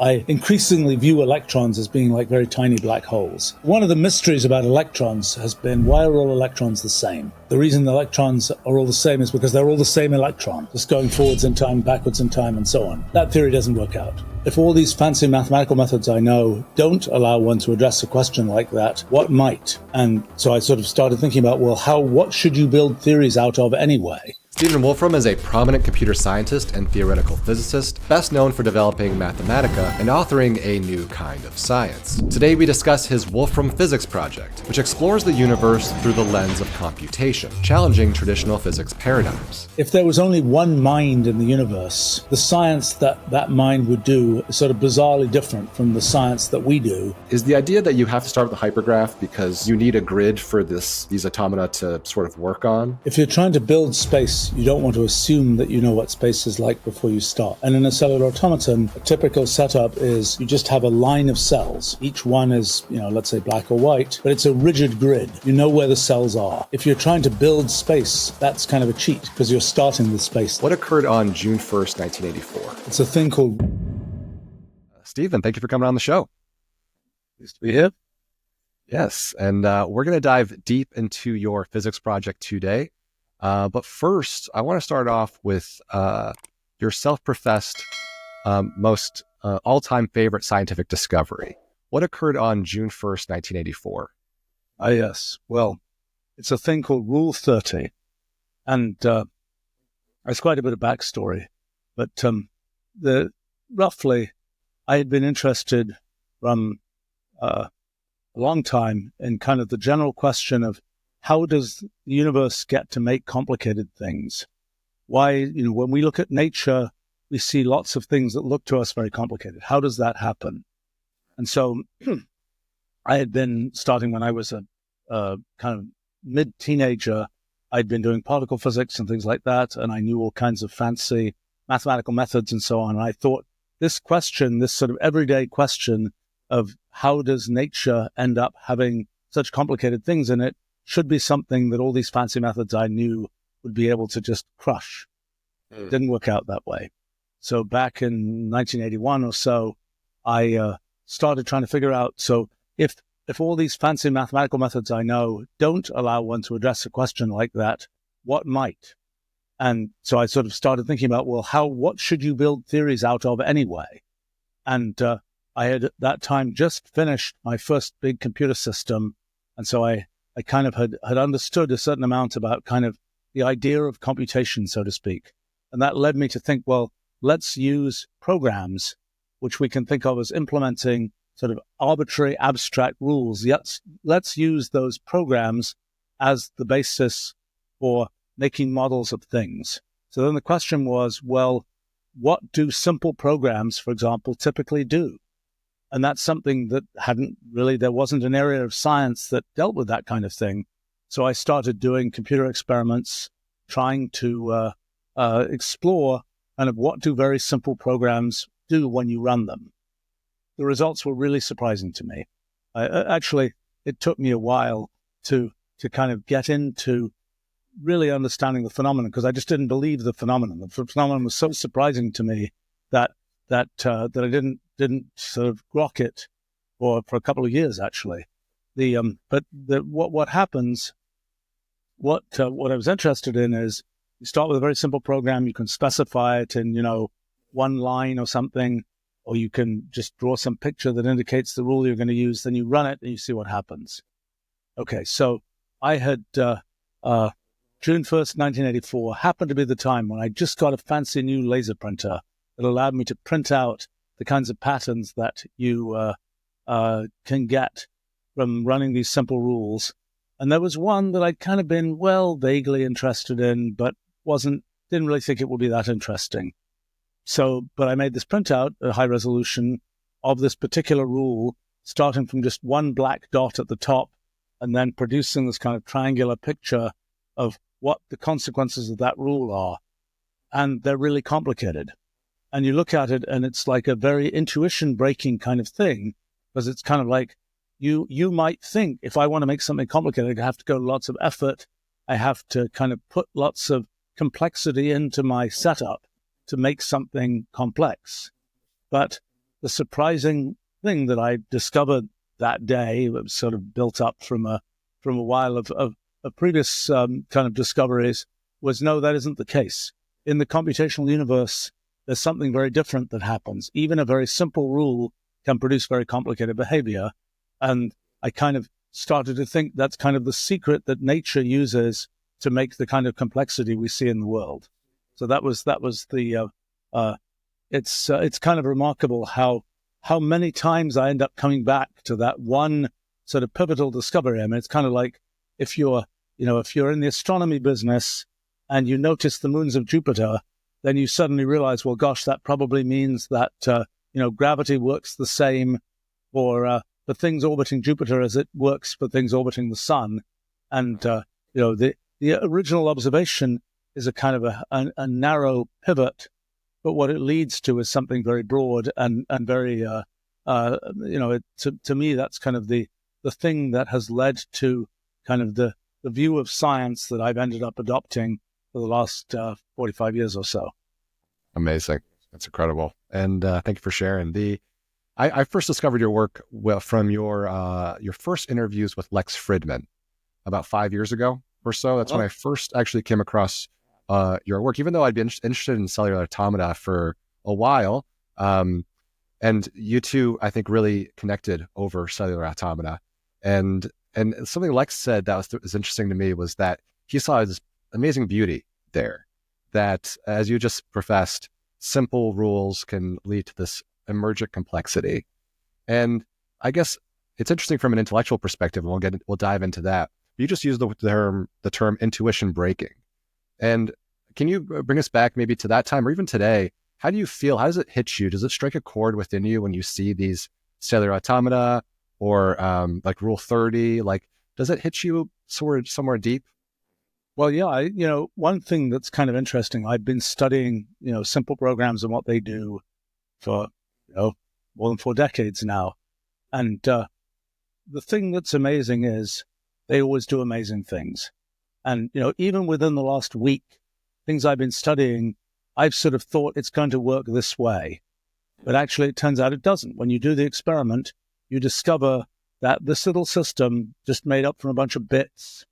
I increasingly view electrons as being like very tiny black holes. One of the mysteries about electrons has been, why are all electrons the same? The reason the electrons are all the same is because they're all the same electron, just going forwards in time, backwards in time, and so on. That theory doesn't work out. If all these fancy mathematical methods I know don't allow one to address a question like that, what might? And so I sort of started thinking about, well, what should you build theories out of anyway? Stephen Wolfram is a prominent computer scientist and theoretical physicist, best known for developing Mathematica and authoring a new kind of science. Today we discuss his Wolfram Physics Project, which explores the universe through the lens of computation, challenging traditional physics paradigms. If there was only one mind in the universe, the science that mind would do is sort of bizarrely different from the science that we do. Is the idea that you have to start with a hypergraph because you need a grid for these automata to sort of work on? If you're trying to build space, you don't want to assume that you know what space is like before you start. And in a cellular automaton, a typical setup is you just have a line of cells. Each one is, let's say black or white, but it's a rigid grid. You know where the cells are. If you're trying to build space, that's kind of a cheat because you're starting with space. What occurred on June 1st, 1984? It's a thing called... Stephen, thank you for coming on the show. Pleased to be here. Yes, and we're going to dive deep into your physics project today. But first, I want to start off with your self-professed most all-time favorite scientific discovery. What occurred on June 1st, 1984? Yes. Well, it's a thing called Rule 30. And it's quite a bit of backstory. But roughly, I had been interested from a long time in kind of the general question of how does the universe get to make complicated things? Why, when we look at nature, we see lots of things that look to us very complicated. How does that happen? And so I had been starting when I was a kind of mid-teenager. I'd been doing particle physics and things like that, and I knew all kinds of fancy mathematical methods and so on. And I thought this question, this sort of everyday question of how does nature end up having such complicated things in it, should be something that all these fancy methods I knew would be able to just crush. It didn't work out that way. So back in 1981 or so, I started trying to figure out, so if all these fancy mathematical methods I know don't allow one to address a question like that, what might? And so I sort of started thinking about, well, what should you build theories out of anyway? And I had at that time just finished my first big computer system, and so I kind of had understood a certain amount about kind of the idea of computation, so to speak. And that led me to think, well, let's use programs, which we can think of as implementing sort of arbitrary abstract rules. Let's use those programs as the basis for making models of things. So then the question was, well, what do simple programs, for example, typically do? And that's something that there wasn't an area of science that dealt with that kind of thing. So I started doing computer experiments, trying to explore kind of what do very simple programs do when you run them. The results were really surprising to me. Actually, it took me a while to kind of get into really understanding the phenomenon, because I just didn't believe the phenomenon. The phenomenon was so surprising to me that I didn't sort of grok it for a couple of years, actually. What happens, what I was interested in is you start with a very simple program. You can specify it in, one line or something, or you can just draw some picture that indicates the rule you're going to use. Then you run it and you see what happens. Okay, so I had June 1st, 1984 happened to be the time when I just got a fancy new laser printer that allowed me to print out the kinds of patterns that you can get from running these simple rules. And there was one that I'd kind of been, vaguely interested in, but didn't really think it would be that interesting. But I made this printout, a high resolution, of this particular rule, starting from just one black dot at the top, and then producing this kind of triangular picture of what the consequences of that rule are. And they're really complicated. And you look at it, and it's like a very intuition-breaking kind of thing, because it's kind of like you might think, if I want to make something complicated, I have to go to lots of effort. I have to kind of put lots of complexity into my setup to make something complex. But the surprising thing that I discovered that day, it was sort of built up from a while of previous kind of discoveries, was no, that isn't the case. In the computational universe, there's something very different that happens. Even a very simple rule can produce very complicated behavior. And I kind of started to think that's kind of the secret that nature uses to make the kind of complexity we see in the world. So that was the, it's kind of remarkable how many times I end up coming back to that one sort of pivotal discovery. I mean, it's kind of like if you're in the astronomy business and you notice the moons of Jupiter, then you suddenly realize, well, gosh, that probably means that, gravity works the same for things orbiting Jupiter as it works for things orbiting the sun. And, the original observation is a kind of a narrow pivot, but what it leads to is something very broad and very, to me, that's kind of the thing that has led to kind of the view of science that I've ended up adopting for the last 45 years or so. Amazing. That's incredible. And thank you for sharing. I first discovered your work from your first interviews with Lex Fridman about 5 years ago or so. That's when I first actually came across your work, even though I'd been interested in cellular automata for a while. And you two, I think, really connected over cellular automata. And something Lex said that was interesting to me was that he saw this amazing beauty there, that, as you just professed, simple rules can lead to this emergent complexity. And I guess it's interesting from an intellectual perspective, and we'll dive into that. You just used the term intuition breaking. And can you bring us back maybe to that time or even today? How do you feel? How does it hit you? Does it strike a chord within you when you see these cellular automata or like Rule 30? Like, does it hit you somewhere deep? Well, yeah, one thing that's kind of interesting, I've been studying, simple programs and what they do for, more than 4 decades now. And the thing that's amazing is they always do amazing things. And, even within the last week, things I've been studying, I've sort of thought it's going to work this way. But actually, it turns out it doesn't. When you do the experiment, you discover that this little system, just made up from a bunch of bits,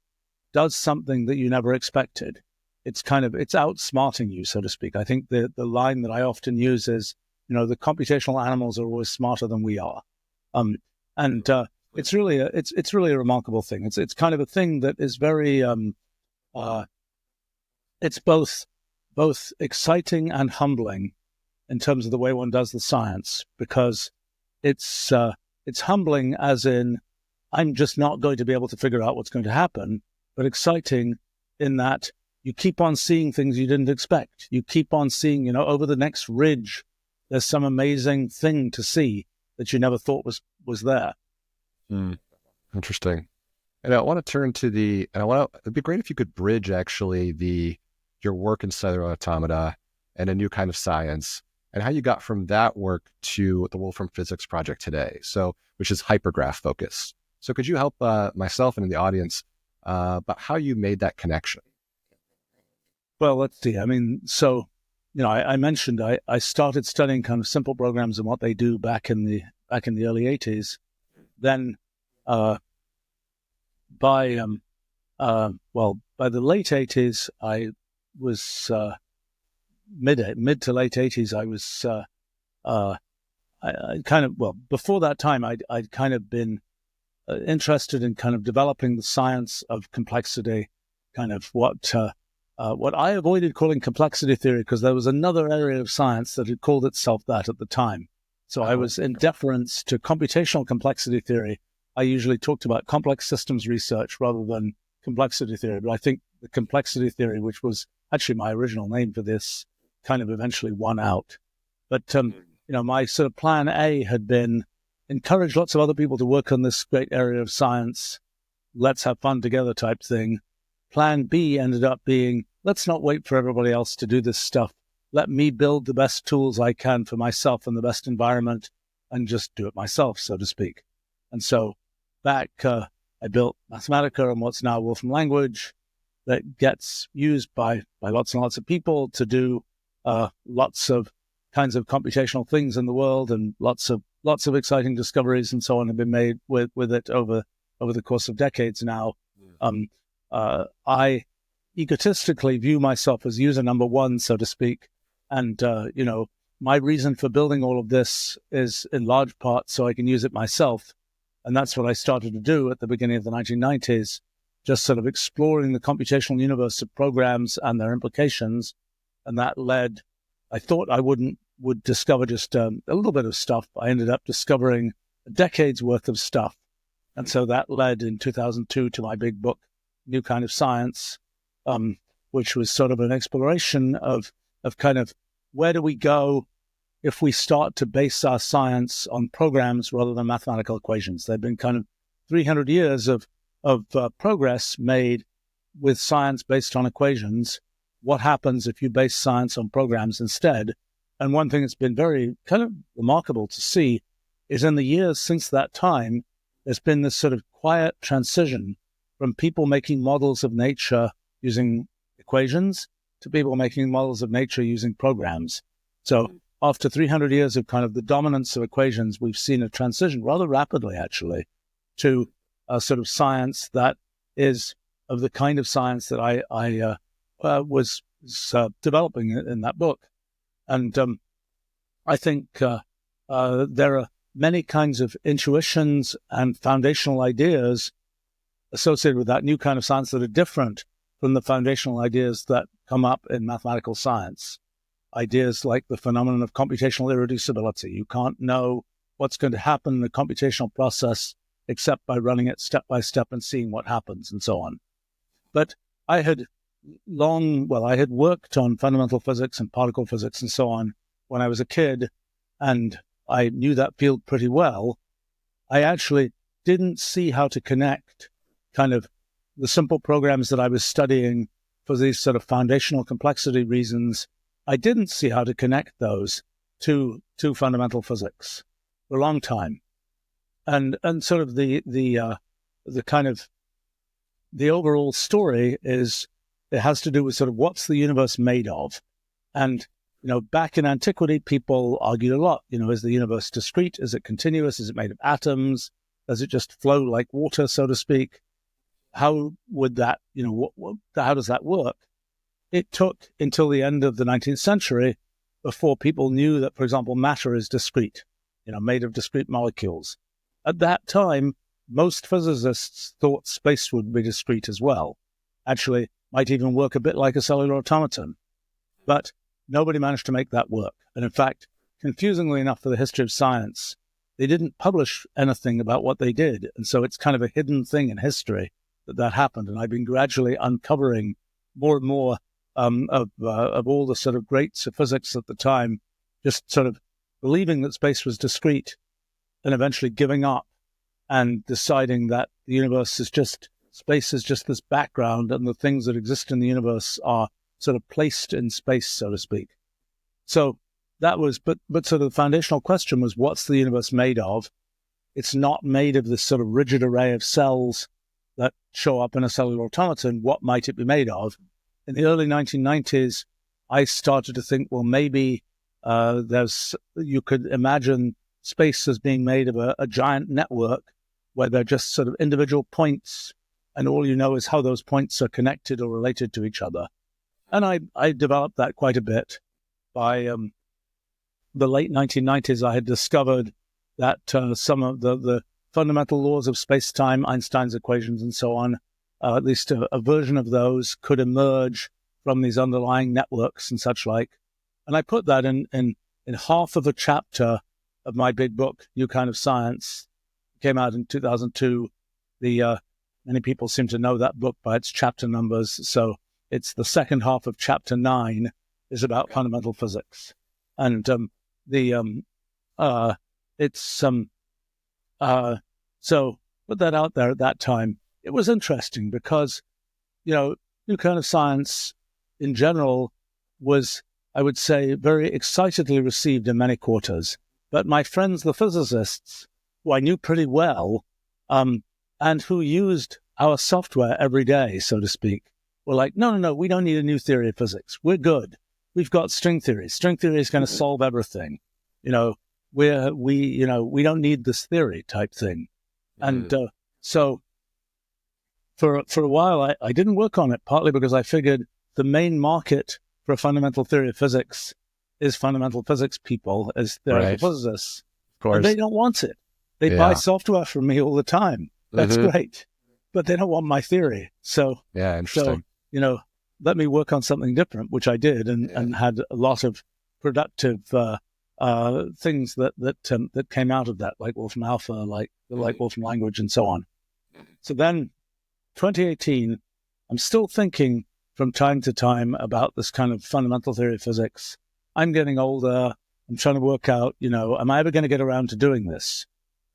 does something that you never expected. It's outsmarting you, so to speak. I think the line that I often use is, the computational animals are always smarter than we are. It's really a remarkable thing. It's kind of a thing that is very, it's both exciting and humbling in terms of the way one does the science, because it's humbling as in, I'm just not going to be able to figure out what's going to happen, but exciting in that you keep on seeing things you didn't expect. You keep on seeing, over the next ridge, there's some amazing thing to see that you never thought was there. Interesting. And I want to turn to it'd be great if you could bridge actually your work in cellular automata and a new kind of science, and how you got from that work to the Wolfram Physics Project today, which is hypergraph focused. So could you help myself and the audience about how you made that connection? Well, let's see. I mean, so, I mentioned I started studying kind of simple programs and what they do back in the early 80s. Then by the late 80s, I was mid to late 80s. I was before that time, I'd kind of been interested in kind of developing the science of complexity, kind of what I avoided calling complexity theory, because there was another area of science that had called itself that at the time. So I was, in deference to computational complexity theory, I usually talked about complex systems research rather than complexity theory. But I think the complexity theory, which was actually my original name for this, kind of eventually won out. But, my sort of plan A had been encourage lots of other people to work on this great area of science. Let's have fun together type thing. Plan B ended up being, let's not wait for everybody else to do this stuff. Let me build the best tools I can for myself and the best environment and just do it myself, so to speak. And so back, I built Mathematica and what's now Wolfram language that gets used by lots and lots of people to do lots of kinds of computational things in the world, and lots of exciting discoveries and so on have been made with it over the course of decades now. I egotistically view myself as user number one, so to speak, and my reason for building all of this is in large part so I can use it myself, and that's what I started to do at the beginning of the 1990s, just sort of exploring the computational universe of programs and their implications, and that led. I thought I would discover just a little bit of stuff. I ended up discovering a decade's worth of stuff. And so that led in 2002 to my big book, New Kind of Science, which was sort of an exploration of kind of where do we go if we start to base our science on programs rather than mathematical equations. There have been kind of 300 years of progress made with science based on equations. What happens if you base science on programs instead? And one thing that's been very kind of remarkable to see is in the years since that time, there's been this sort of quiet transition from people making models of nature using equations to people making models of nature using programs. So after 300 years of kind of the dominance of equations, we've seen a transition rather rapidly, actually, to a sort of science that is of the kind of science that I was developing in that book. And I think there are many kinds of intuitions and foundational ideas associated with that new kind of science that are different from the foundational ideas that come up in mathematical science. Ideas like the phenomenon of computational irreducibility. You can't know what's going to happen in the computational process except by running it step by step and seeing what happens and so on. But I had worked on fundamental physics and particle physics and so on when I was a kid, and I knew that field pretty well. I actually didn't see how to connect kind of the simple programs that I was studying for these sort of foundational complexity reasons. I didn't see how to connect those to fundamental physics for a long time. And sort of the kind of the overall story is it has to do with sort of what's the universe made of. And, back in antiquity, people argued a lot. Is the universe discrete? Is it continuous? Is it made of atoms? Does it just flow like water, so to speak? How would that, how does that work? It took until the end of the 19th century before people knew that, for example, matter is discrete, made of discrete molecules. At that time, most physicists thought space would be discrete as well. Actually, might even work a bit like a cellular automaton. But nobody managed to make that work. And in fact, confusingly enough for the history of science, they didn't publish anything about what they did. And so it's kind of a hidden thing in history that happened. And I've been gradually uncovering more and more of all the sort of greats of physics at the time, just sort of believing that space was discrete and eventually giving up and deciding that the universe is just, space is just this background and the things that exist in the universe are sort of placed in space, so to speak. So that was, but sort of the foundational question was, what's the universe made of? It's not made of this sort of rigid array of cells that show up in a cellular automaton. What might it be made of? In the early 1990s, I started to think, well, maybe you could imagine space as being made of a giant network where they're just sort of individual points, and all you know is how those points are connected or related to each other. And I developed that quite a bit. By the late 1990s, I had discovered that some of the fundamental laws of space-time, Einstein's equations and so on, at least a version of those could emerge from these underlying networks and such like. And I put that in half of a chapter of my big book, New Kind of Science. It came out in 2002. Many people seem to know that book by its chapter numbers. So it's the second half of chapter 9 is about fundamental physics. And so put that out there at that time. It was interesting because, New Kind of Science in general was, I would say, very excitedly received in many quarters. But my friends, the physicists, who I knew pretty well, and who used our software every day, so to speak, were like, no, we don't need a new theory of physics. We're good. we've got string theory. String theory is going to solve everything. You know, we don't need this theory type thing. And so for a while, I didn't work on it, partly because I figured the main market for a fundamental theory of physics is fundamental physics people as theoretical physicists. Of course. And they don't want it. They buy software from me all the time. That's great. But they don't want my theory. So, interesting. So, let me work on something different, which I did, and had a lot of productive things that came out of that, like Wolfram Alpha, like Wolfram language, and so on. So then, 2018, I'm still thinking from time to time about this kind of fundamental theory of physics. I'm getting older. I'm trying to work out, am I ever going to get around to doing this?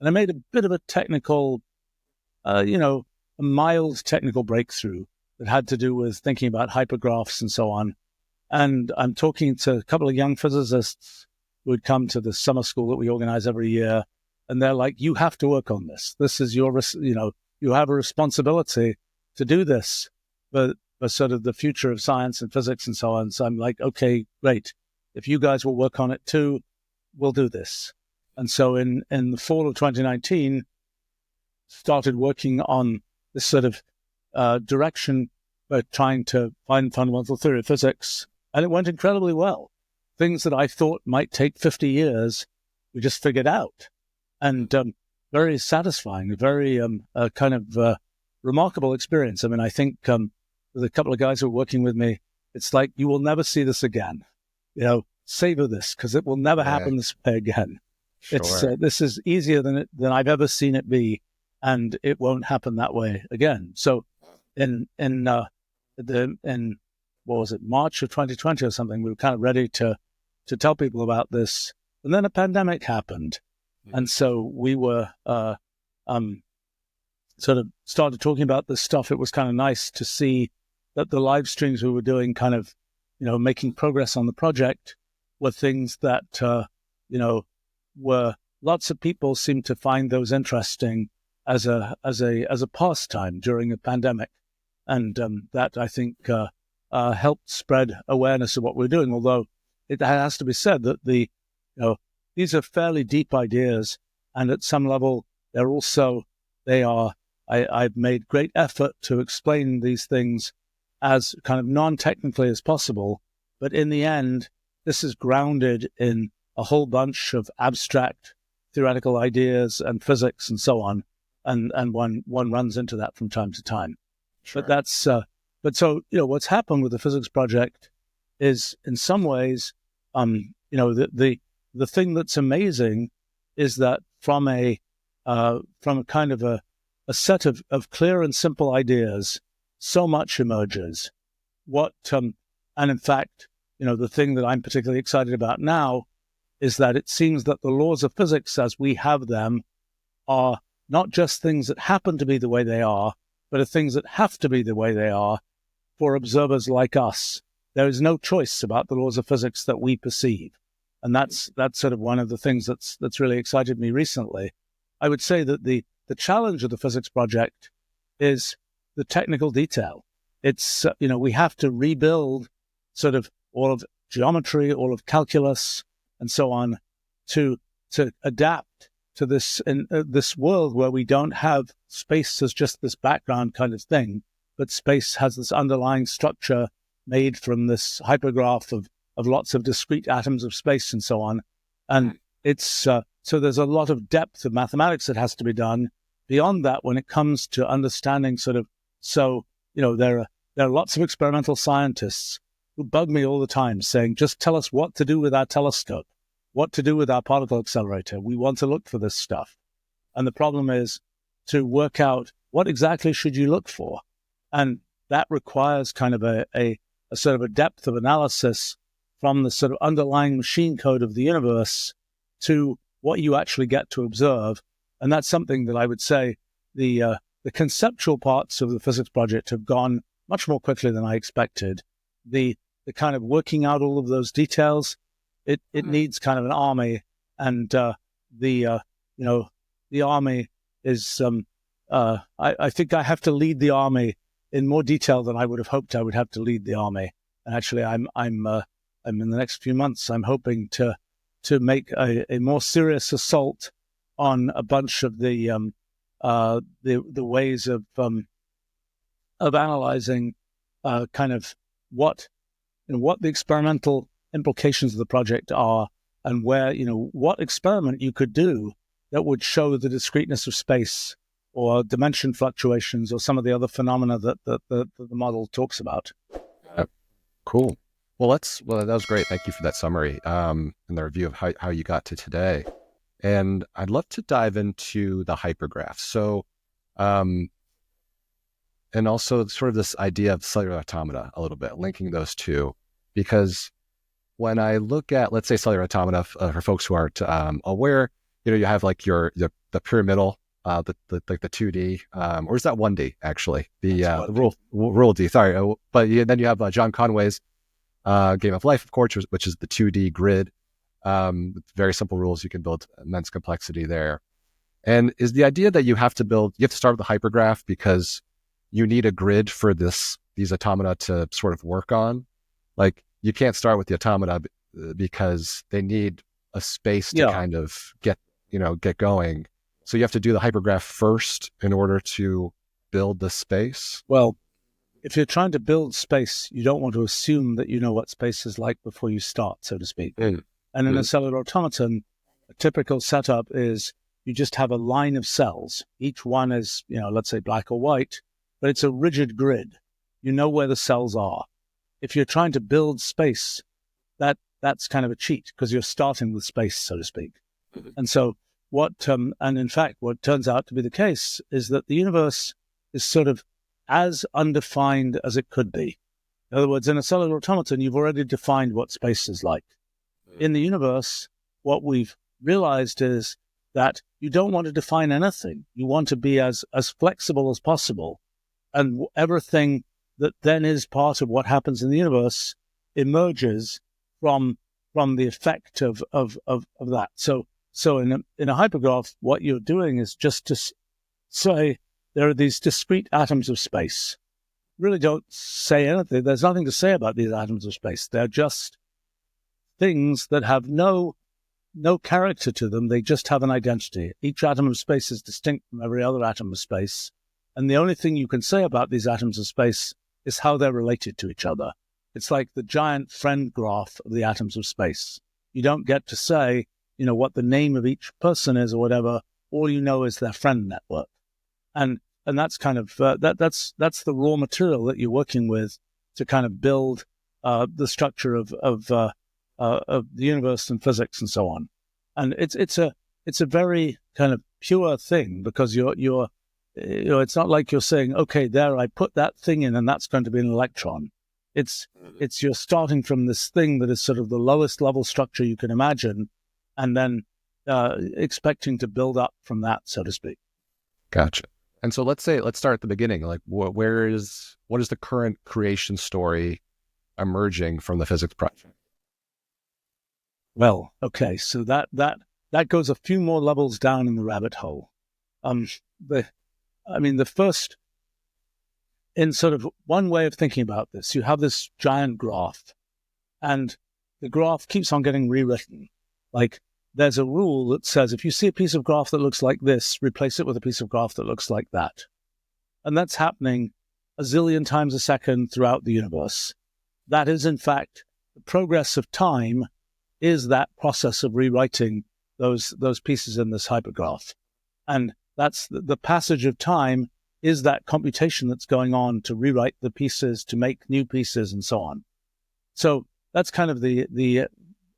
And I made a bit of a technical, a mild technical breakthrough that had to do with thinking about hypergraphs and so on. And I'm talking to a couple of young physicists who would come to the summer school that we organize every year. And they're like, you have to work on this. This is your, you have a responsibility to do this for sort of the future of science and physics and so on. So I'm like, okay, great. If you guys will work on it too, we'll do this. And so in the fall of 2019, started working on this sort of direction for trying to find fundamental theory of physics. And it went incredibly well. Things that I thought might take 50 years, we just figured out. And very satisfying, very kind of remarkable experience. I mean, I think with a couple of guys who are working with me, it's like, you will never see this again. Savor this, because it will never happen this way again. Sure. This is easier than I've ever seen it be, and it won't happen that way again. So, in what was it, March of 2020 or something, we were kind of ready to tell people about this, and then a pandemic happened, and so we were sort of started talking about this stuff. It was kind of nice to see that the live streams we were doing, kind of, making progress on the project, were things that were lots of people seemed to find those interesting as a pastime during a pandemic, and that I think helped spread awareness of what we're doing. Although it has to be said that these are fairly deep ideas, and at some level I've made great effort to explain these things as kind of non-technically as possible, but in the end, this is grounded in a whole bunch of abstract theoretical ideas and physics and so on, and one runs into that from time to time. Sure. But so what's happened with the physics project is, in some ways, the thing that's amazing is that from a kind of a set of clear and simple ideas, so much emerges. And in fact, the thing that I'm particularly excited about now is that it seems that the laws of physics as we have them are not just things that happen to be the way they are, but are things that have to be the way they are for observers like us. There is no choice about the laws of physics that we perceive. And that's sort of one of the things that's really excited me recently. I would say that the challenge of the physics project is the technical detail. It's, we have to rebuild sort of all of geometry, all of calculus, and so on, to adapt to this in this world where we don't have space as just this background kind of thing, but space has this underlying structure made from this hypergraph of lots of discrete atoms of space and so on. And it's so there's a lot of depth of mathematics that has to be done beyond that when it comes to understanding sort of. So there are lots of experimental scientists who bug me all the time saying, just tell us what to do with our telescope, what to do with our particle accelerator. We want to look for this stuff. And the problem is to work out what exactly should you look for. And that requires kind of a sort of a depth of analysis from the sort of underlying machine code of the universe to what you actually get to observe. And that's something that I would say the conceptual parts of the physics project have gone much more quickly than I expected. The kind of working out all of those details, it needs kind of an army, and the army is I think I have to lead the army in more detail than I would have hoped I would have to lead the army. And actually, I'm in the next few months, I'm hoping to make a more serious assault on a bunch of the ways of analyzing kind of what the experimental implications of the project are, and where, what experiment you could do that would show the discreteness of space or dimension fluctuations or some of the other phenomena that the model talks about. Cool. Well, that was great. Thank you for that summary and the review of how you got to today. And I'd love to dive into the hypergraphs. So, and also sort of this idea of cellular automata a little bit, linking those two, because when I look at, let's say, cellular automata, for folks who aren't aware, you have like the pyramidal, the 2D, or is that 1D actually? The rule D. Sorry, but then you have John Conway's Game of Life, of course, which is the 2D grid. Very simple rules. You can build immense complexity there. And is the idea that you have to start with a hypergraph because you need a grid for these automata to sort of work on? Like, you can't start with the automata because they need a space to kind of get going. So you have to do the hypergraph first in order to build the space? Well, if you're trying to build space, you don't want to assume that you know what space is like before you start, so to speak. And in a cellular automaton, a typical setup is you just have a line of cells. Each one is, let's say black or white, but it's a rigid grid. You know where the cells are. If you're trying to build space, that's kind of a cheat because you're starting with space, so to speak. And so and in fact, what turns out to be the case is that the universe is sort of as undefined as it could be. In other words, in a cellular automaton, you've already defined what space is like. In the universe, what we've realized is that you don't want to define anything. You want to be as flexible as possible. And everything that then is part of what happens in the universe emerges from the effect of that. So in a hypergraph, what you're doing is just to say there are these discrete atoms of space. Really don't say anything. There's nothing to say about these atoms of space. They're just things that have no character to them. They just have an identity. Each atom of space is distinct from every other atom of space. And the only thing you can say about these atoms of space is how they're related to each other. It's like the giant friend graph of the atoms of space. You don't get to say, what the name of each person is or whatever. All you know is their friend network. And that's kind of, that's the raw material that you're working with to kind of build the structure of the universe and physics and so on. And it's a very kind of pure thing because you're it's not like you're saying, okay, there, I put that thing in and that's going to be an electron. It's you're starting from this thing that is sort of the lowest level structure you can imagine, and then expecting to build up from that, so to speak. Gotcha. And so let's start at the beginning. Like, what is the current creation story emerging from the physics project? Well, okay, so that goes a few more levels down in the rabbit hole. The first, in sort of one way of thinking about this, you have this giant graph, and the graph keeps on getting rewritten. Like, there's a rule that says if you see a piece of graph that looks like this, replace it with a piece of graph that looks like that. And that's happening a zillion times a second throughout the universe. That is, in fact, the progress of time is that process of rewriting those pieces in this hypergraph. And that's the passage of time is that computation that's going on to rewrite the pieces, to make new pieces, and so on. So that's kind of the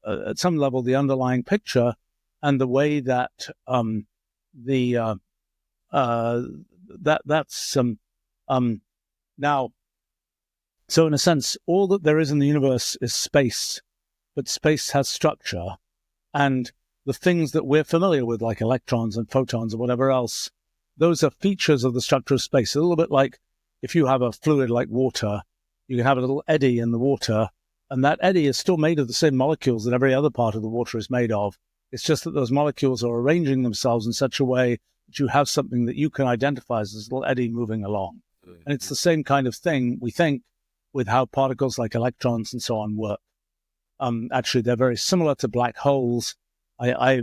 at some level, the underlying picture, and the way that now. So in a sense, all that there is in the universe is space, but space has structure, and the things that we're familiar with, like electrons and photons or whatever else, those are features of the structure of space. A little bit like if you have a fluid like water, you can have a little eddy in the water, and that eddy is still made of the same molecules that every other part of the water is made of. It's just that those molecules are arranging themselves in such a way that you have something that you can identify as this little eddy moving along. And it's the same kind of thing, we think, with how particles like electrons and so on work. Actually, they're very similar to black holes. I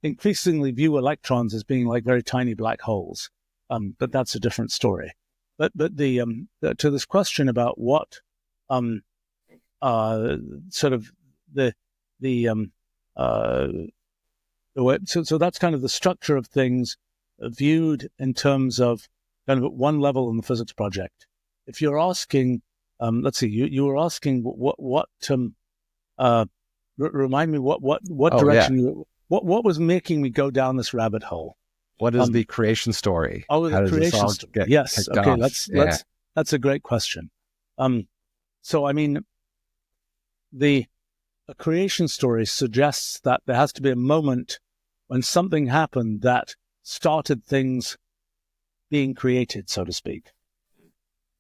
increasingly view electrons as being like very tiny black holes, but that's a different story. But to this question about what sort of so that's kind of the structure of things viewed in terms of kind of at one level in the physics project. If you're asking, let's see, you were asking remind me what direction what was making me go down this rabbit hole? What is the creation story? Oh, the creation story. Yes. Okay. That's a great question. So I mean, a creation story suggests that there has to be a moment when something happened that started things being created, so to speak.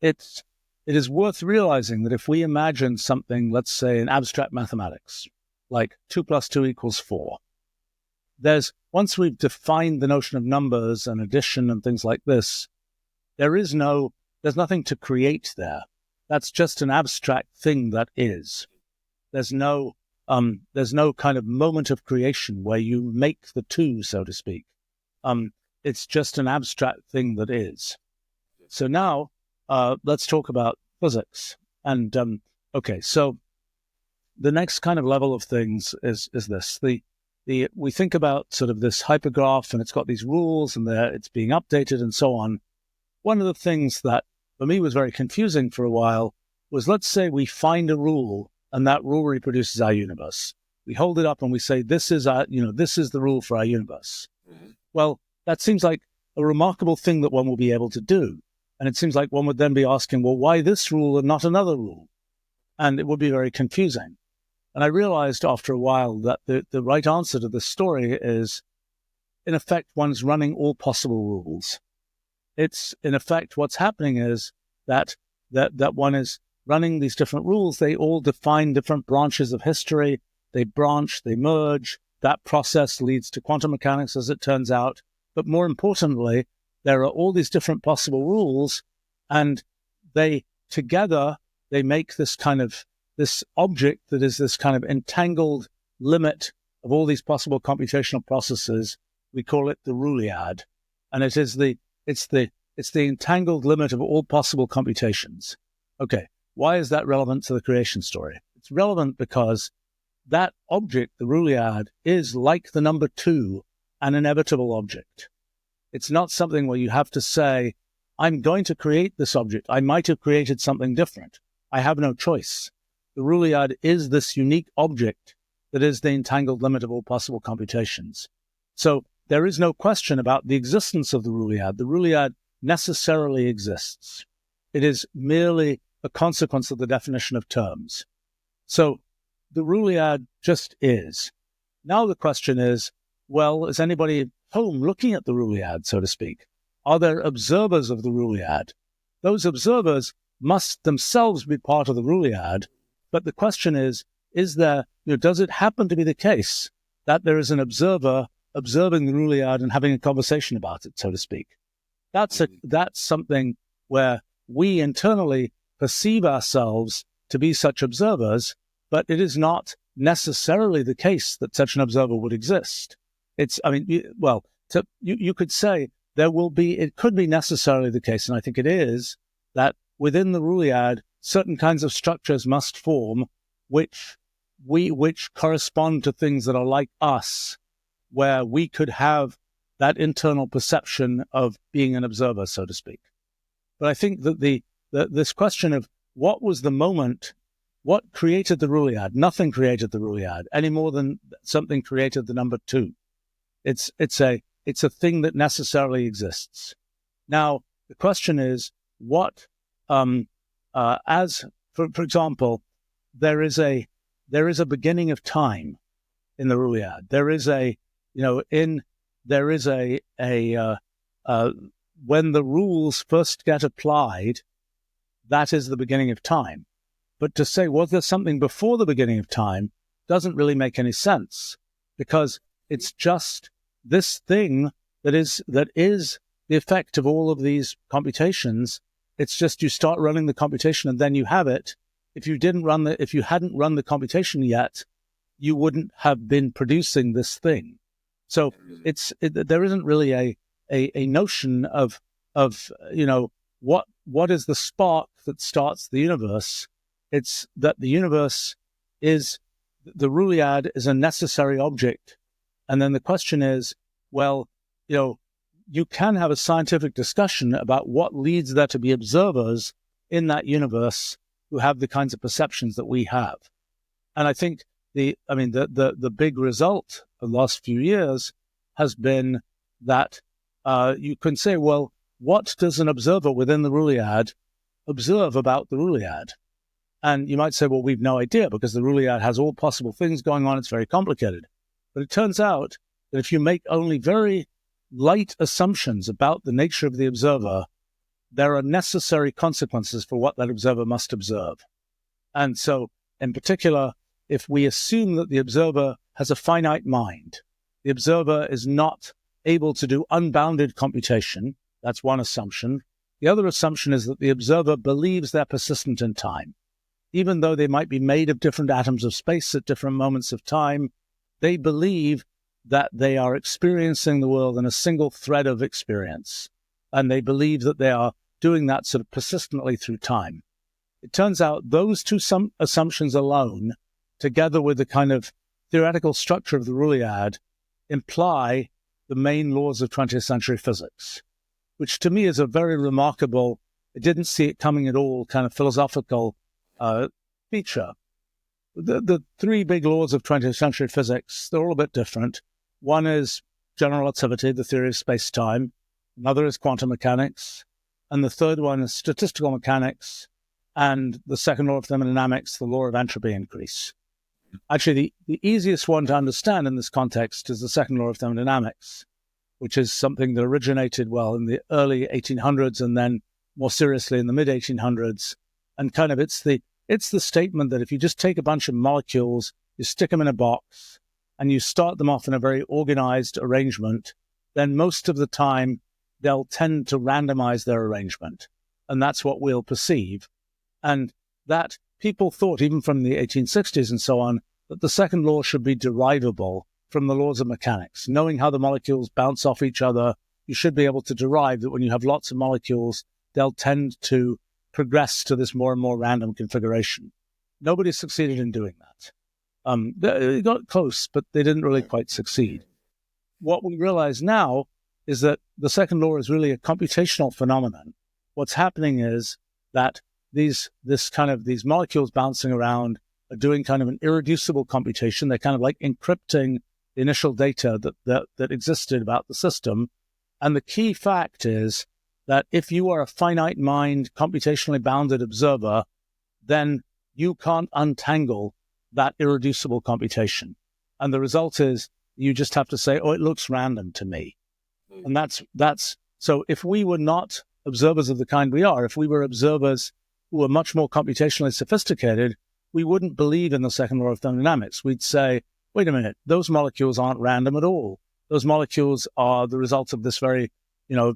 It is worth realizing that if we imagine something, let's say in abstract mathematics, like 2 + 2 = 4, once we've defined the notion of numbers and addition and things like this, there's nothing to create there. That's just an abstract thing that is. There's no kind of moment of creation where you make the two, so to speak. It's just an abstract thing that is. So now let's talk about physics. And okay, so the next kind of level of things is this. We think about sort of this hypergraph, and it's got these rules, and it's being updated and so on. One of the things that for me was very confusing for a while was, let's say we find a rule, and that rule reproduces our universe. We hold it up and we say, this is the rule for our universe. Mm-hmm. Well, that seems like a remarkable thing that one will be able to do. And it seems like one would then be asking, well, why this rule and not another rule? And it would be very confusing. And I realized after a while that the right answer to this story is, in effect, one's running all possible rules. It's, in effect, what's happening is that one is running these different rules. They all define different branches of history. They branch, they merge. That process leads to quantum mechanics, as it turns out. But more importantly, there are all these different possible rules, and they make this object that is this kind of entangled limit of all these possible computational processes. We call it the Ruliad, and it's the entangled limit of all possible computations. Okay, why is that relevant to the creation story? It's relevant because that object, the Ruliad, is like the number 2, an inevitable object. It's not something where you have to say, I'm going to create this object. I might have created something different. I have no choice. The Ruliad is this unique object that is the entangled limit of all possible computations. So there is no question about the existence of the Ruliad. The Ruliad necessarily exists. It is merely a consequence of the definition of terms. So the Ruliad just is. Now the question is, well, is anybody home looking at the Ruliad, so to speak? Are there observers of the Ruliad? Those observers must themselves be part of the Ruliad. But the question is there, does it happen to be the case that there is an observer observing the Ruliad and having a conversation about it, so to speak? That's something where we internally perceive ourselves to be such observers, but it is not necessarily the case that such an observer would exist. You could say it could be necessarily the case, and I think it is, that within the Ruliad, certain kinds of structures must form which correspond to things that are like us, where we could have that internal perception of being an observer, so to speak. But I think that this question of what was the moment, what created the Ruliad? Nothing created the Ruliad any more than something created the number 2. It's a thing that necessarily exists. Now the question is, what for example, there is a beginning of time in the Ruliad. When the rules first get applied, that is the beginning of time. But to say, was there something before the beginning of time, doesn't really make any sense, because it's just this thing that is the effect of all of these computations. It's just you start running the computation and then you have it. if you hadn't run the computation yet, you wouldn't have been producing this thing. So there isn't really a notion of what is the spark that starts the universe. It's that the universe is, the Ruliad is a necessary object. And then the question is, well, you can have a scientific discussion about what leads there to be observers in that universe who have the kinds of perceptions that we have. And I think the big result of the last few years has been that you can say, well, what does an observer within the Ruliad observe about the Ruliad? And you might say, well, we've no idea because the Ruliad has all possible things going on. It's very complicated. But it turns out that if you make only very light assumptions about the nature of the observer, there are necessary consequences for what that observer must observe. And so, in particular, if we assume that the observer has a finite mind, the observer is not able to do unbounded computation, that's one assumption. The other assumption is that the observer believes they're persistent in time. Even though they might be made of different atoms of space at different moments of time, they believe that they are experiencing the world in a single thread of experience. And they believe that they are doing that sort of persistently through time. It turns out those two assumptions alone, together with the kind of theoretical structure of the Ruliad, imply the main laws of 20th century physics, which to me is a very remarkable, I didn't see it coming at all, kind of philosophical feature. The three big laws of 20th century physics, they're all a bit different. One is general relativity, the theory of space-time. Another is quantum mechanics. And the third one is statistical mechanics. And the second law of thermodynamics, the law of entropy increase. Actually, the easiest one to understand in this context is the second law of thermodynamics, which is something that originated, in the early 1800s and then more seriously in the mid-1800s. And kind of it's the statement that if you just take a bunch of molecules, you stick them in a box, and you start them off in a very organized arrangement, then most of the time they'll tend to randomize their arrangement. And that's what we'll perceive. And that people thought, even from the 1860s and so on, that the second law should be derivable from the laws of mechanics. Knowing how the molecules bounce off each other, you should be able to derive that when you have lots of molecules, they'll tend to progress to this more and more random configuration. Nobody succeeded in doing that. They got close, but they didn't really quite succeed. What we realize now is that the second law is really a computational phenomenon. What's happening is that these molecules bouncing around are doing kind of an irreducible computation. They're kind of like encrypting the initial data that existed about the system. And the key fact is that if you are a finite mind, computationally bounded observer, then you can't untangle that irreducible computation. And the result is you just have to say, it looks random to me. And that's so if we were not observers of the kind we are, if we were observers who were much more computationally sophisticated, we wouldn't believe in the second law of thermodynamics. We'd say, wait a minute, those molecules aren't random at all. Those molecules are the result of this very,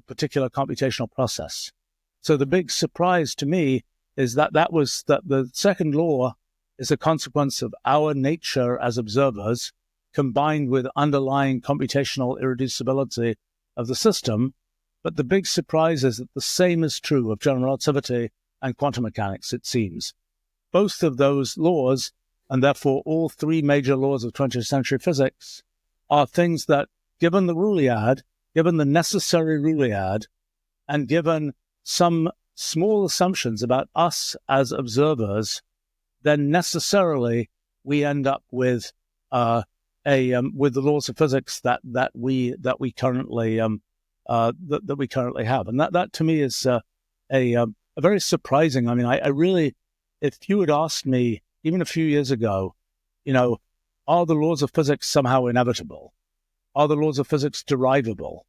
particular computational process. So the big surprise to me is that the second law is a consequence of our nature as observers, combined with underlying computational irreducibility of the system. But the big surprise is that the same is true of general relativity and quantum mechanics, it seems. Both of those laws, and therefore all three major laws of 20th century physics, are things that, given the Ruliad, given the necessary Ruliad, and given some small assumptions about us as observers, then necessarily we end up with the laws of physics that we currently have, and that to me is a very surprising. I mean, I really, if you had asked me even a few years ago, are the laws of physics somehow inevitable? Are the laws of physics derivable?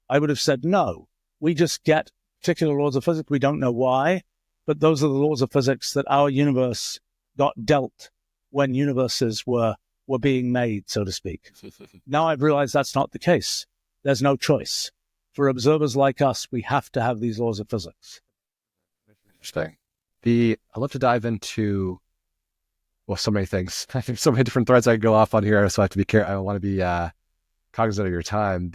I would have said no. We just get particular laws of physics. We don't know why, but those are the laws of physics that our universe got dealt when universes were being made, so to speak. Now I've realized that's not the case. There's no choice. For observers like us, we have to have these laws of physics. Interesting. I'd love to dive into, well, so many things. I think so many different threads I could go off on here, so I have to be careful. I want to be cognizant of your time.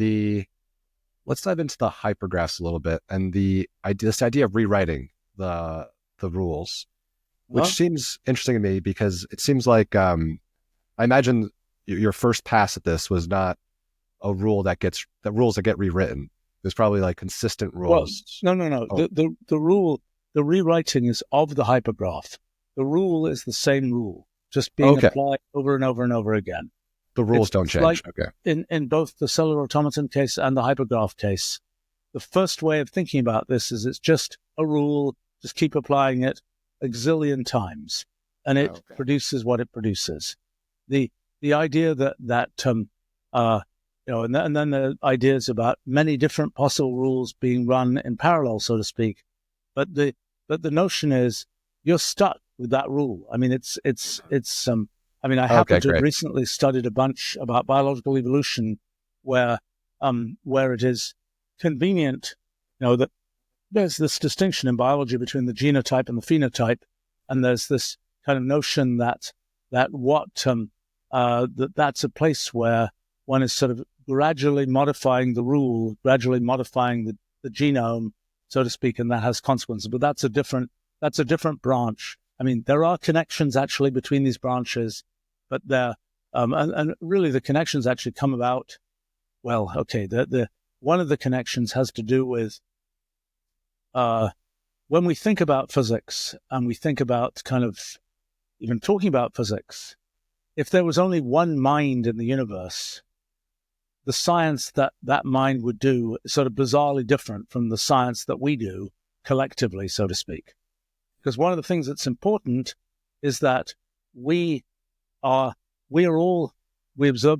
Let's dive into the hypergraphs a little bit, and this idea of rewriting the rules, which seems interesting to me because it seems like I imagine your first pass at this was not a rule rules that get rewritten. There's probably like consistent rules. Well, no. Oh. The rewriting is of the hypergraph. The rule is the same rule, just being applied over and over and over again. The rules don't change. Like okay. In both the cellular automaton case and the hypergraph case, the first way of thinking about this is it's just a rule, just keep applying it a gazillion times, and it produces what it produces. The idea that and then the ideas about many different possible rules being run in parallel, so to speak. But the notion is you're stuck with that rule. I mean, I happen to have recently studied a bunch about biological evolution where it is convenient, that there's this distinction in biology between the genotype and the phenotype, and there's this kind of notion that's a place where one is sort of gradually modifying the rule, gradually modifying the genome, so to speak, and that has consequences. But that's a different branch. I mean, there are connections actually between these branches, but and really the connections actually come about. Well, okay, the one of the connections has to do with when we think about physics and we think about kind of even talking about physics. If there was only one mind in the universe, the science that mind would do is sort of bizarrely different from the science that we do collectively, so to speak. Because one of the things that's important is that we observe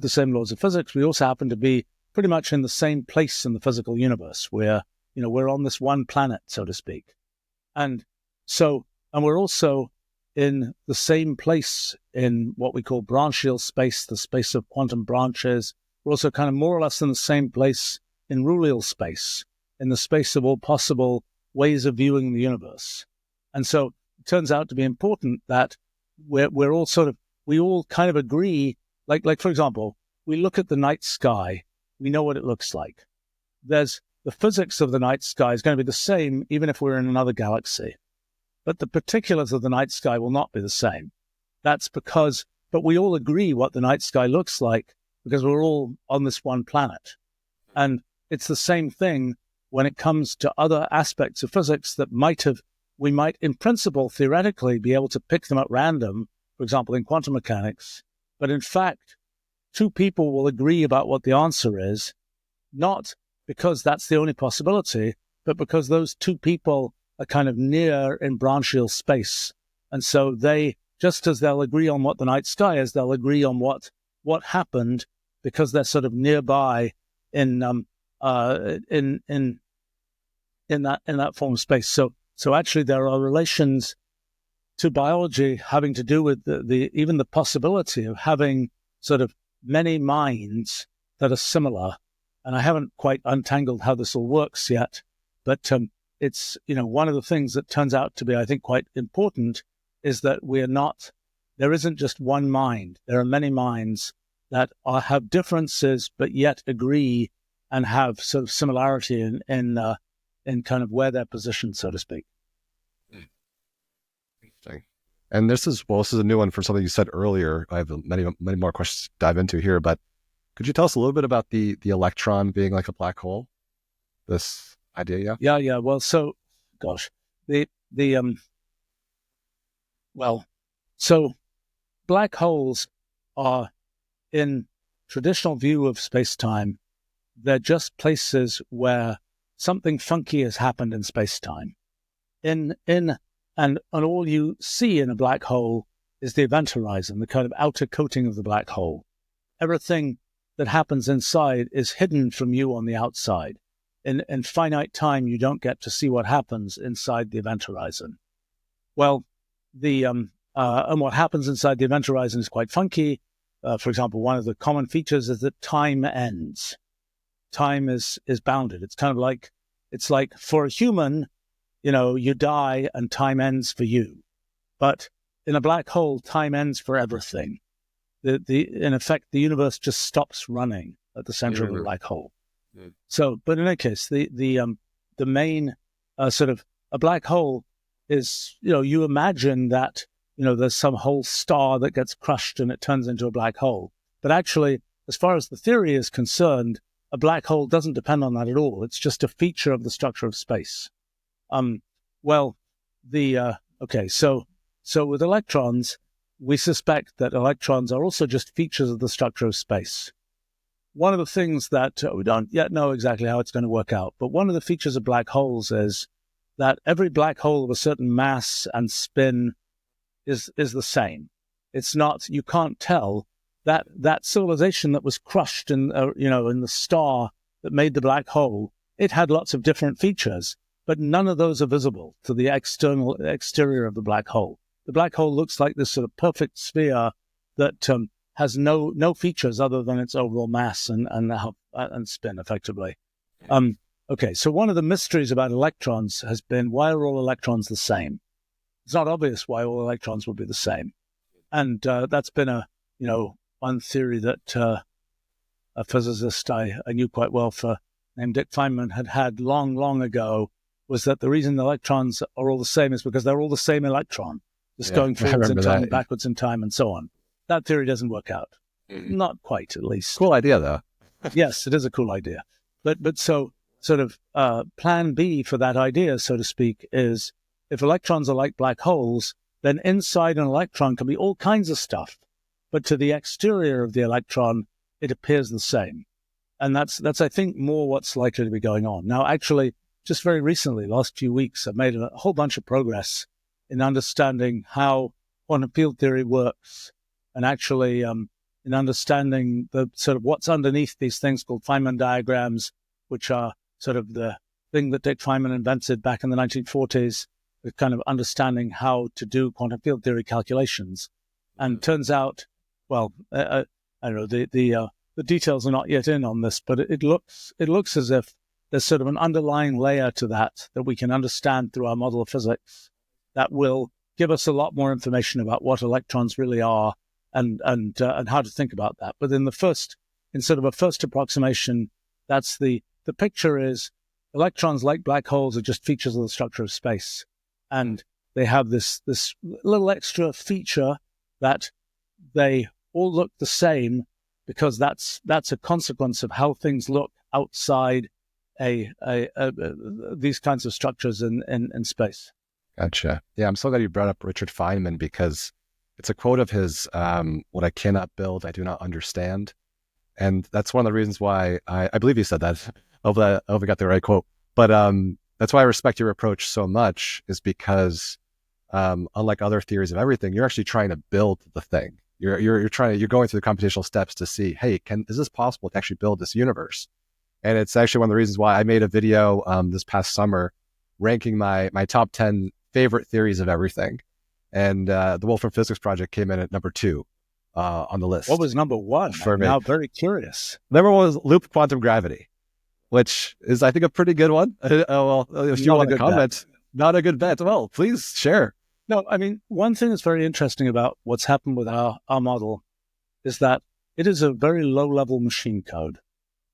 the same laws of physics. We also happen to be pretty much in the same place in the physical universe. We're on this one planet, so to speak. And we're also in the same place in what we call branchial space, the space of quantum branches. We're also kind of more or less in the same place in Ruliad space, in the space of all possible ways of viewing the universe. And so it turns out to be important that we all kind of agree, like for example, we look at the night sky, we know what it looks like. The physics of the night sky is going to be the same even if we're in another galaxy. But the particulars of the night sky will not be the same. But we all agree what the night sky looks like because we're all on this one planet. And it's the same thing when it comes to other aspects of physics that we might in principle, theoretically, be able to pick them at random, for example, in quantum mechanics. But in fact, two people will agree about what the answer is, not because that's the only possibility, but because those two people are kind of near in branchial space. And so just as they'll agree on what the night sky is, they'll agree on what happened because they're sort of nearby in that form of space. So actually there are relations to biology having to do with even the possibility of having sort of many minds that are similar. And I haven't quite untangled how this all works yet, but it's, one of the things that turns out to be, I think, quite important is that there isn't just one mind. There are many minds that have differences, but yet agree and have sort of similarity in kind of where they're positioned, so to speak. Interesting. And this is a new one for something you said earlier. I have many more questions to dive into here, but could you tell us a little bit about the electron being like a black hole? This idea, yeah? Yeah. Well, so black holes are, in traditional view of space-time, they're just places where something funky has happened in space-time. And all you see in a black hole is the event horizon, the kind of outer coating of the black hole. Everything that happens inside is hidden from you on the outside. In finite time, you don't get to see what happens inside the event horizon. Well, and what happens inside the event horizon is quite funky. For example, one of the common features is that time ends. Time is bounded. It's kind of like, for a human, you die and time ends for you. But in a black hole, time ends for everything. In effect, the universe just stops running at the center of the black hole. So, but in any case, the main sort of a black hole is, you imagine that, there's some whole star that gets crushed and it turns into a black hole. But actually, as far as the theory is concerned, a black hole doesn't depend on that at all. It's just a feature of the structure of space. So with electrons, we suspect that electrons are also just features of the structure of space. One of the things that we don't yet know exactly how it's going to work out, but one of the features of black holes is that every black hole of a certain mass and spin is the same. It's not, you can't tell that civilization that was crushed in the star that made the black hole, it had lots of different features, but none of those are visible to the exterior of the black hole. The black hole looks like this sort of perfect sphere that has no features other than its overall mass and spin, effectively. So one of the mysteries about electrons has been, why are all electrons the same? It's not obvious why all electrons would be the same. And that's been one theory that a physicist I knew quite well named Dick Feynman had long ago, was that the reason the electrons are all the same is because they're all the same electron, just going forwards in time, backwards in time, and so on. That theory doesn't work out. Not quite, at least. Cool idea, though. Yes, it is a cool idea. But so sort of plan B for that idea, so to speak, is if electrons are like black holes, then inside an electron can be all kinds of stuff. But to the exterior of the electron, it appears the same. And that's I think, more what's likely to be going on. Now, actually, just very recently, last few weeks, I've made a whole bunch of progress in understanding how quantum field theory works, and actually in understanding the sort of what's underneath these things called Feynman diagrams, which are sort of the thing that Dick Feynman invented back in the 1940s, with kind of understanding how to do quantum field theory calculations. And turns out, well, I don't know, the details are not yet in on this, but it looks as if there's sort of an underlying layer to that we can understand through our model of physics that will give us a lot more information about what electrons really are and how to think about that. But in sort of a first approximation, that's the picture is electrons, like black holes, are just features of the structure of space. And they have this little extra feature that they all look the same, because that's a consequence of how things look outside these kinds of structures in space. Gotcha. Yeah, I'm so glad you brought up Richard Feynman, because it's a quote of his, what I cannot build, I do not understand. And that's one of the reasons why I believe you said that. Hopefully I got the right quote. But that's why I respect your approach so much, is because unlike other theories of everything, you're actually trying to build the thing. You're going through the computational steps to see, hey, is this possible to actually build this universe? And it's actually one of the reasons why I made a video this past summer ranking my top 10 favorite theories of everything. And the Wolfram Physics Project came in at number 2 on the list. What was number 1? I'm now very curious. Number 1 was loop quantum gravity, which is, I think, a pretty good one. Well, if you want to comment, not a good bet. Well, please share. No, I mean, one thing that's very interesting about what's happened with our model is that it is a very low-level machine code.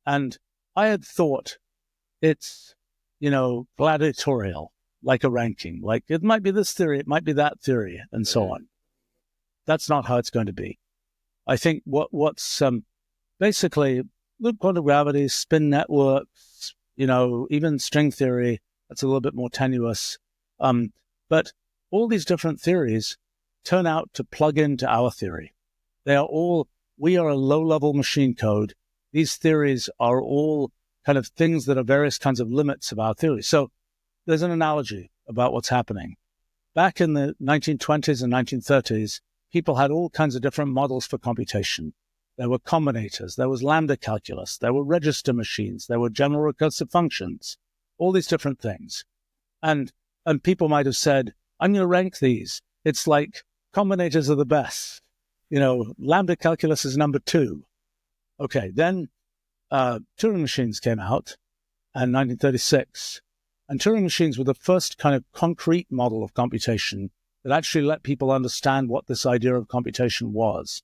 And I had thought it's, gladiatorial, like a ranking. Like, it might be this theory, it might be that theory, and so on. That's not how it's going to be. I think what's basically loop quantum gravity, spin networks, even string theory, that's a little bit more tenuous. But all these different theories turn out to plug into our theory. We are a low-level machine code. These theories are all kind of things that are various kinds of limits of our theory. So there's an analogy about what's happening. Back in the 1920s and 1930s, people had all kinds of different models for computation. There were combinators, there was lambda calculus, there were register machines, there were general recursive functions, all these different things. And people might have said, I'm going to rank these. It's like combinators are the best. Lambda calculus is number 2. Okay, then Turing machines came out in 1936, And Turing machines were the first kind of concrete model of computation that actually let people understand what this idea of computation was.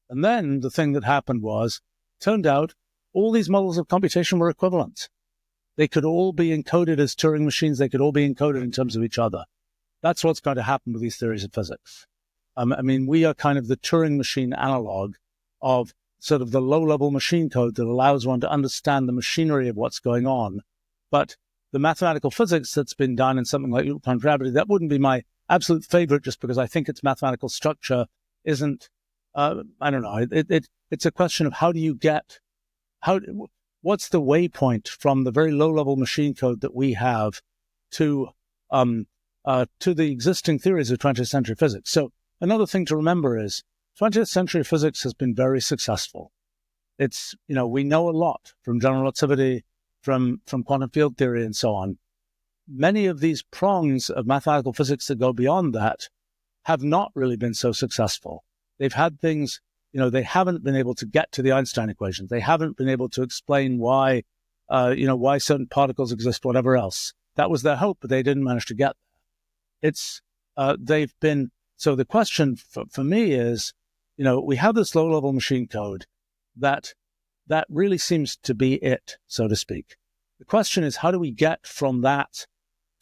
And then the thing that happened was, turned out all these models of computation were equivalent. They could all be encoded as Turing machines. They could all be encoded in terms of each other. That's what's going to happen with these theories of physics. I mean, we are kind of the Turing machine analog of sort of the low-level machine code that allows one to understand the machinery of what's going on. But the mathematical physics that's been done in something like electron gravity, that wouldn't be my absolute favorite just because I think its mathematical structure isn't, I don't know, it's a question of what's the waypoint from the very low-level machine code that we have to the existing theories of 20th century physics. So another thing to remember is 20th century physics has been very successful. It's, we know a lot from general relativity, from quantum field theory and so on. Many of these prongs of mathematical physics that go beyond that have not really been so successful. They've had things, they haven't been able to get to the Einstein equations. They haven't been able to explain why certain particles exist, whatever else. That was their hope, but they didn't manage to get there. So the question for me is, we have this low-level machine code that really seems to be it, so to speak. The question is, how do we get from that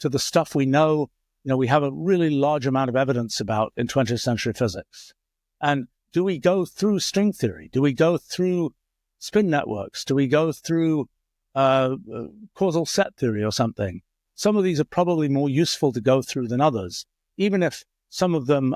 to the stuff we know, we have a really large amount of evidence about in 20th century physics? And do we go through string theory? Do we go through spin networks? Do we go through causal set theory or something? Some of these are probably more useful to go through than others, even if some of them,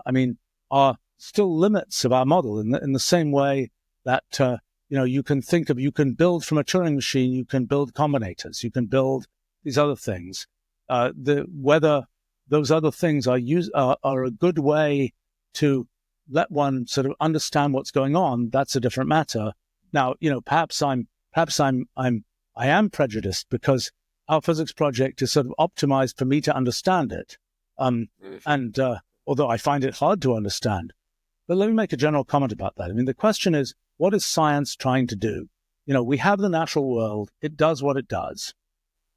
are still limits of our model in the same way that, you can build from a Turing machine, you can build combinators, you can build these other things. Whether those other things are a good way to let one sort of understand what's going on, that's a different matter. Now, perhaps I am prejudiced because our physics project is sort of optimized for me to understand it. And although I find it hard to understand. But let me make a general comment about that. The question is, what is science trying to do? We have the natural world. It does what it does.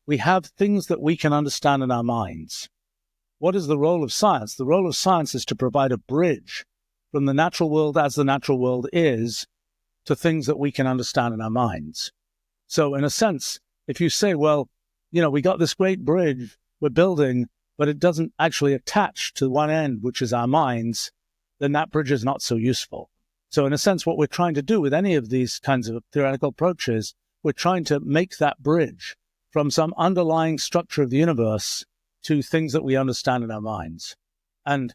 We have things that we can understand in our minds. What is the role of science? The role of science is to provide a bridge from the natural world as the natural world is to things that we can understand in our minds. So in a sense, if you say, well, we got this great bridge we're building, but it doesn't actually attach to one end, which is our minds, then that bridge is not so useful. So in a sense, what we're trying to do with any of these kinds of theoretical approaches, we're trying to make that bridge from some underlying structure of the universe to things that we understand in our minds. And,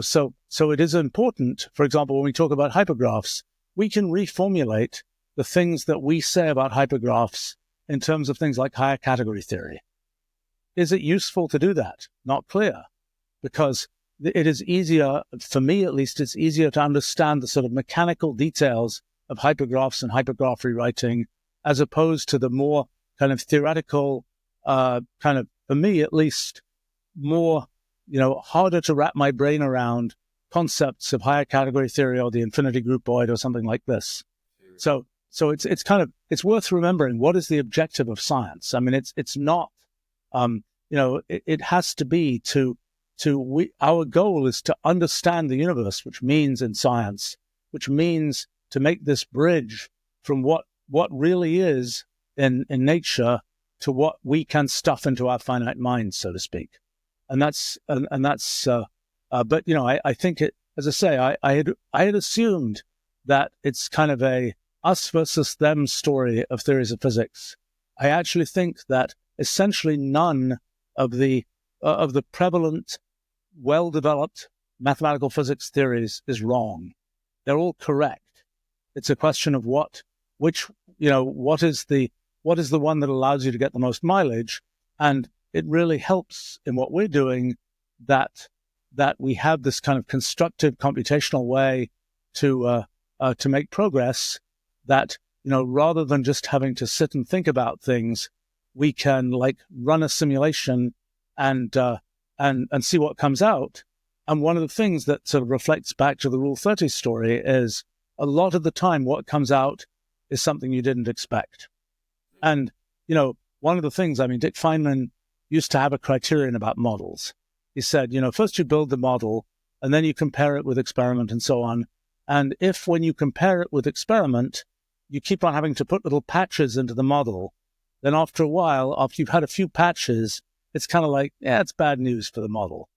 so it is important, for example, when we talk about hypergraphs, we can reformulate the things that we say about hypergraphs in terms of things like higher category theory. Is it useful to do that? Not clear, because it is easier, for me at least, it's easier to understand the sort of mechanical details of hypergraphs and hypergraph rewriting as opposed to the more kind of theoretical, for me at least, more, harder to wrap my brain around concepts of higher category theory or the infinity groupoid or something like this. So it's worth remembering, what is the objective of science? It's not, it has to be our goal is to understand the universe, which means in science, which means to make this bridge from what really is in nature to what we can stuff into our finite minds, so to speak. But I think it, as I say, I had assumed that it's kind of a us versus them story of theories of physics. I actually think that essentially none of the prevalent, well-developed mathematical physics theories is wrong. They're all correct. It's a question of what is the one that allows you to get the most mileage, and it really helps in what we're doing that we have this kind of constructive computational way to make progress. That rather than just having to sit and think about things, we can run a simulation and see what comes out. And one of the things that sort of reflects back to the Rule 30 story is a lot of the time what comes out is something you didn't expect. And, one of the things, Dick Feynman used to have a criterion about models. He said, first you build the model, and then you compare it with experiment and so on. And if when you compare it with experiment, you keep on having to put little patches into the model, then after a while, after you've had a few patches, it's kind of like, it's bad news for the model.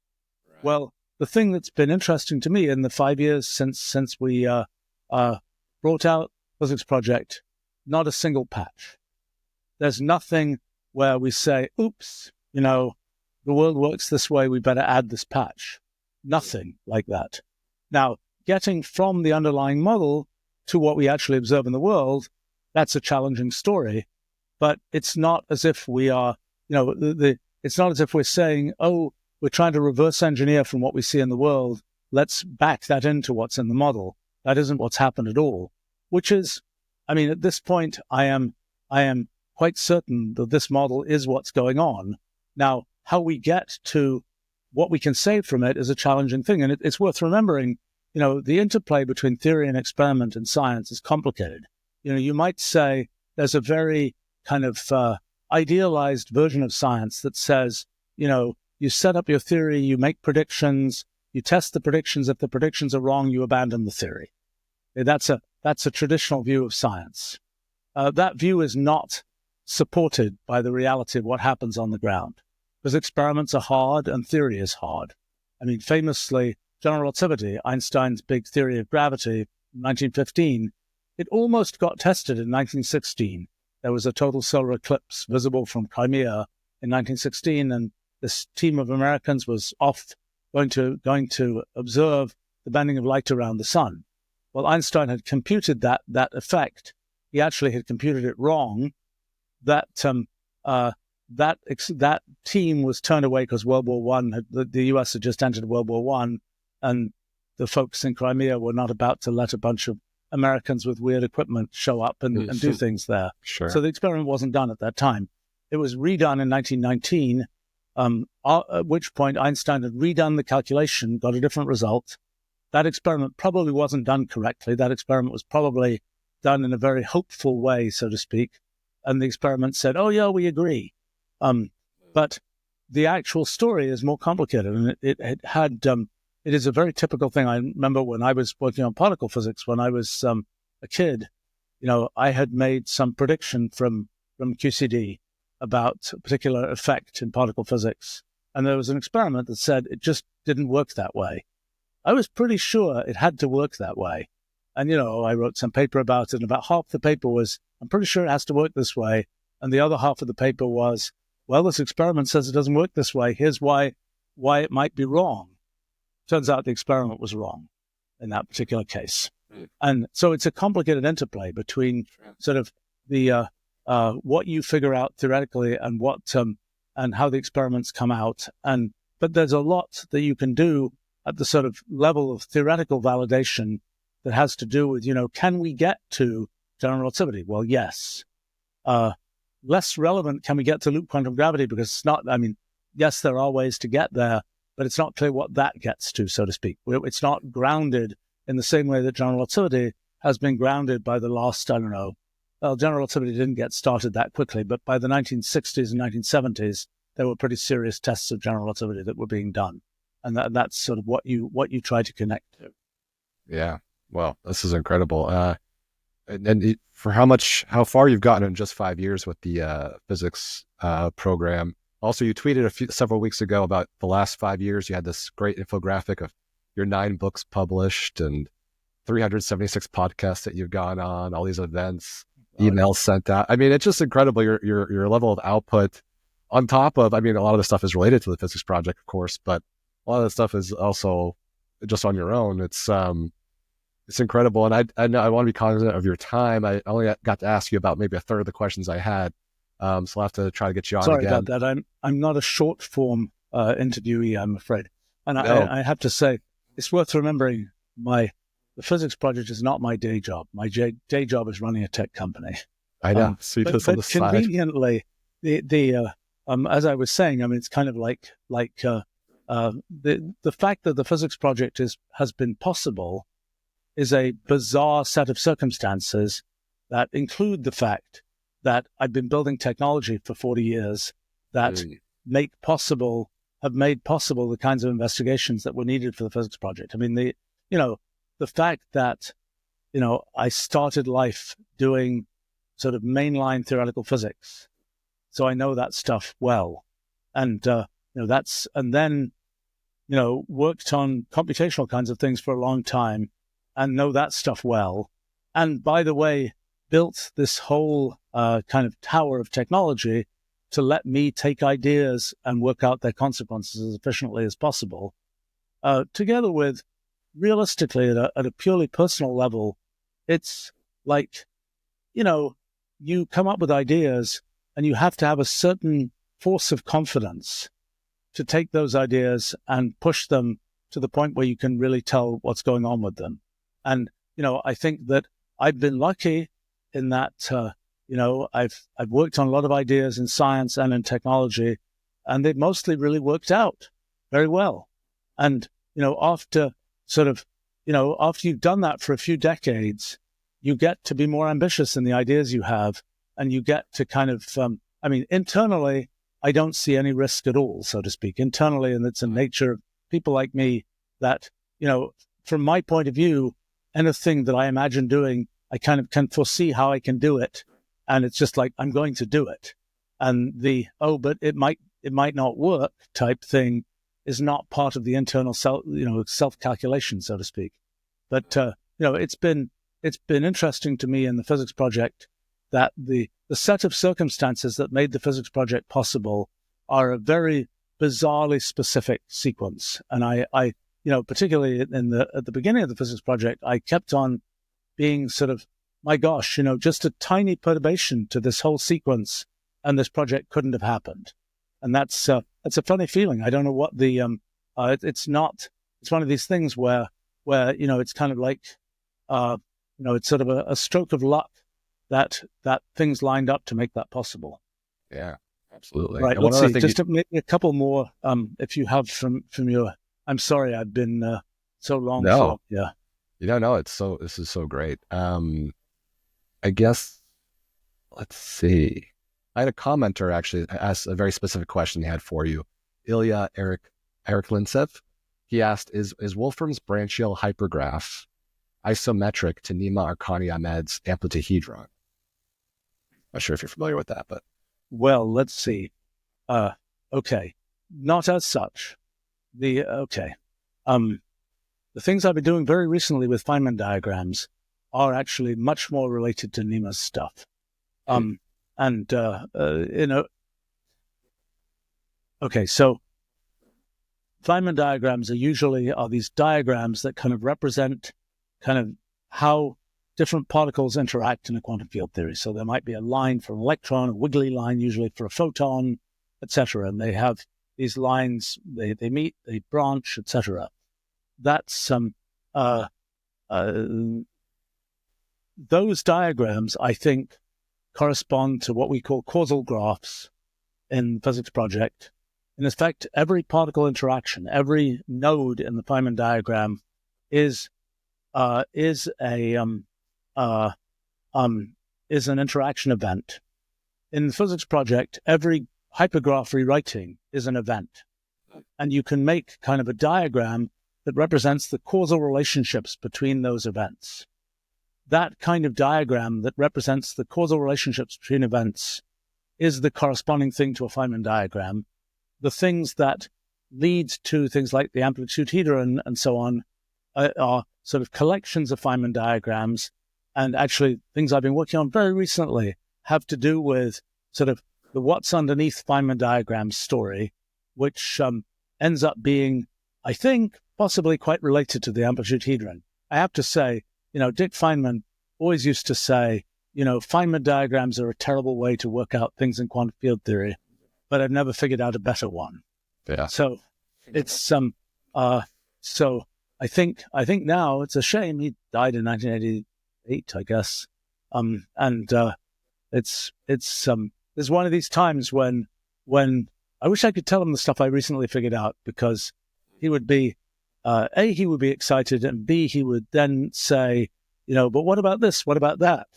Right. Well, the thing that's been interesting to me in the 5 years since we brought out Physics Project, not a single patch. There's nothing where we say, oops, the world works this way, we better add this patch. Nothing like that. Now, getting from the underlying model to what we actually observe in the world, that's a challenging story. But it's not as if we are, it's not as if we're saying, we're trying to reverse engineer from what we see in the world. Let's back that into what's in the model. That isn't what's happened at all, which is, at this point, I am quite certain that this model is what's going on. Now, how we get to what we can say from it is a challenging thing. And it's worth remembering, the interplay between theory and experiment in science is complicated. You might say there's a very kind of idealized version of science that says, you set up your theory, you make predictions, you test the predictions. If the predictions are wrong, you abandon the theory. That's a traditional view of science. That view is not supported by the reality of what happens on the ground, because experiments are hard and theory is hard. Famously, general relativity, Einstein's big theory of gravity, 1915, it almost got tested in 1916. There was a total solar eclipse visible from Crimea in 1916, and this team of Americans was off going to observe the bending of light around the sun. Well, Einstein had computed that effect. He actually had computed it wrong. That team was turned away because World War I, the US had just entered World War I, and the folks in Crimea were not about to let a bunch of Americans with weird equipment show up and do things there. Sure. So the experiment wasn't done at that time. It was redone in 1919, at which point Einstein had redone the calculation, got a different result. That experiment probably wasn't done correctly. That experiment was probably done in a very hopeful way, so to speak. And the experiment said, oh, yeah, we agree. But the actual story is more complicated. And it is a very typical thing. I remember when I was working on particle physics, when I was a kid, I had made some prediction from QCD about a particular effect in particle physics. And there was an experiment that said it just didn't work that way. I was pretty sure it had to work that way. And, I wrote some paper about it, and about half the paper was, I'm pretty sure it has to work this way. And the other half of the paper was, well, this experiment says it doesn't work this way. Here's why it might be wrong. Turns out the experiment was wrong in that particular case. And so it's a complicated interplay between sort of the what you figure out theoretically and what and how the experiments come out. But there's a lot that you can do at the sort of level of theoretical validation that has to do with, can we get to general relativity? Well, yes. Less relevant, can we get to loop quantum gravity? Because it's not, yes, there are ways to get there, but it's not clear what that gets to, so to speak. It's not grounded in the same way that general relativity has been grounded by the last, general relativity didn't get started that quickly, but by the 1960s and 1970s, there were pretty serious tests of general relativity that were being done. And that's sort of what you try to connect to. Yeah. Well, this is incredible. And for how far you've gotten in just 5 years with the physics program. Also, you tweeted several weeks ago about the last 5 years. You had this great infographic of your 9 books published and 376 podcasts that you've gone on, all these events, emails sent out. It's just incredible your level of output. On top of, a lot of the stuff is related to the physics project, of course, but a lot of the stuff is also just on your own. It's incredible. And I want to be cognizant of your time. I only got to ask you about maybe a third of the questions I had. So I'll have to try to get you on Sorry again. about that. I'm not a short form interviewee, I'm afraid. And No. I have to say, it's worth remembering the physics project is not my day job. My day job is running a tech company. I know. So you just on the side. Conveniently, as I was saying, it's kind of like the fact that the physics project has been possible is a bizarre set of circumstances that include the fact that I've been building technology for 40 years, that have made possible the kinds of investigations that were needed for the physics project. I mean, the fact that, I started life doing sort of mainline theoretical physics, so I know that stuff well, and then worked on computational kinds of things for a long time, and know that stuff well, and by the way, built this whole kind of tower of technology to let me take ideas and work out their consequences as efficiently as possible, together with, realistically, at a purely personal level, it's like, you come up with ideas and you have to have a certain force of confidence to take those ideas and push them to the point where you can really tell what's going on with them. And, I think that I've been lucky in that, I've worked on a lot of ideas in science and in technology, and they've mostly really worked out very well. And, after you've done that for a few decades, you get to be more ambitious in the ideas you have, and you get to kind of, internally, I don't see any risk at all, so to speak, internally, and it's a nature of people like me that, from my point of view, anything that I imagine doing, I kind of can foresee how I can do it. And it's just like, I'm going to do it. And but it might not work type thing is not part of the internal self-calculation, so to speak. But, it's been interesting to me in the physics project that the set of circumstances that made the physics project possible are a very bizarrely specific sequence. And I particularly at the beginning of the physics project, I kept on being sort of, my gosh, just a tiny perturbation to this whole sequence, and this project couldn't have happened. And that's a funny feeling. I don't know what it's one of these things where it's kind of like, it's sort of a stroke of luck that things lined up to make that possible. Yeah, absolutely. Right. Let's see. Just maybe a couple more, if you have from your. I'm sorry, I've been so long. No. Yeah. No. This is so great. I guess. Let's see. I had a commenter actually ask a very specific question he had for you. Ilya Eric Lintsev. He asked, "Is Wolfram's branchial hypergraph isometric to Nima Arkani Ahmed's amplituhedron?" Not sure if you're familiar with that, but well, let's see. Okay, not as such. The things I've been doing very recently with Feynman diagrams are actually much more related to Nima's stuff. Okay, so Feynman diagrams are these diagrams that kind of represent kind of how different particles interact in a quantum field theory. So there might be a line for an electron, a wiggly line usually for a photon, etc. And they have these lines, they meet, they branch, etc. That's those diagrams, I think, correspond to what we call causal graphs in the physics project. In effect, every particle interaction, every node in the Feynman diagram is an interaction event. In the physics project, every hypergraph rewriting is an event. And you can make kind of a diagram that represents the causal relationships between those events. That kind of diagram that represents the causal relationships between events is the corresponding thing to a Feynman diagram. The things that lead to things like the amplituhedron and so on are sort of collections of Feynman diagrams. And actually, things I've been working on very recently have to do with sort of the what's underneath Feynman diagrams story, which ends up being, I think, possibly quite related to the amplituhedron. I have to say, Dick Feynman always used to say, Feynman diagrams are a terrible way to work out things in quantum field theory, but I've never figured out a better one. Yeah. So it's so I think now it's a shame he died in 1988, I guess. There's one of these times when I wish I could tell him the stuff I recently figured out, because he would be A, he would be excited, and B, he would then say, but what about this? What about that?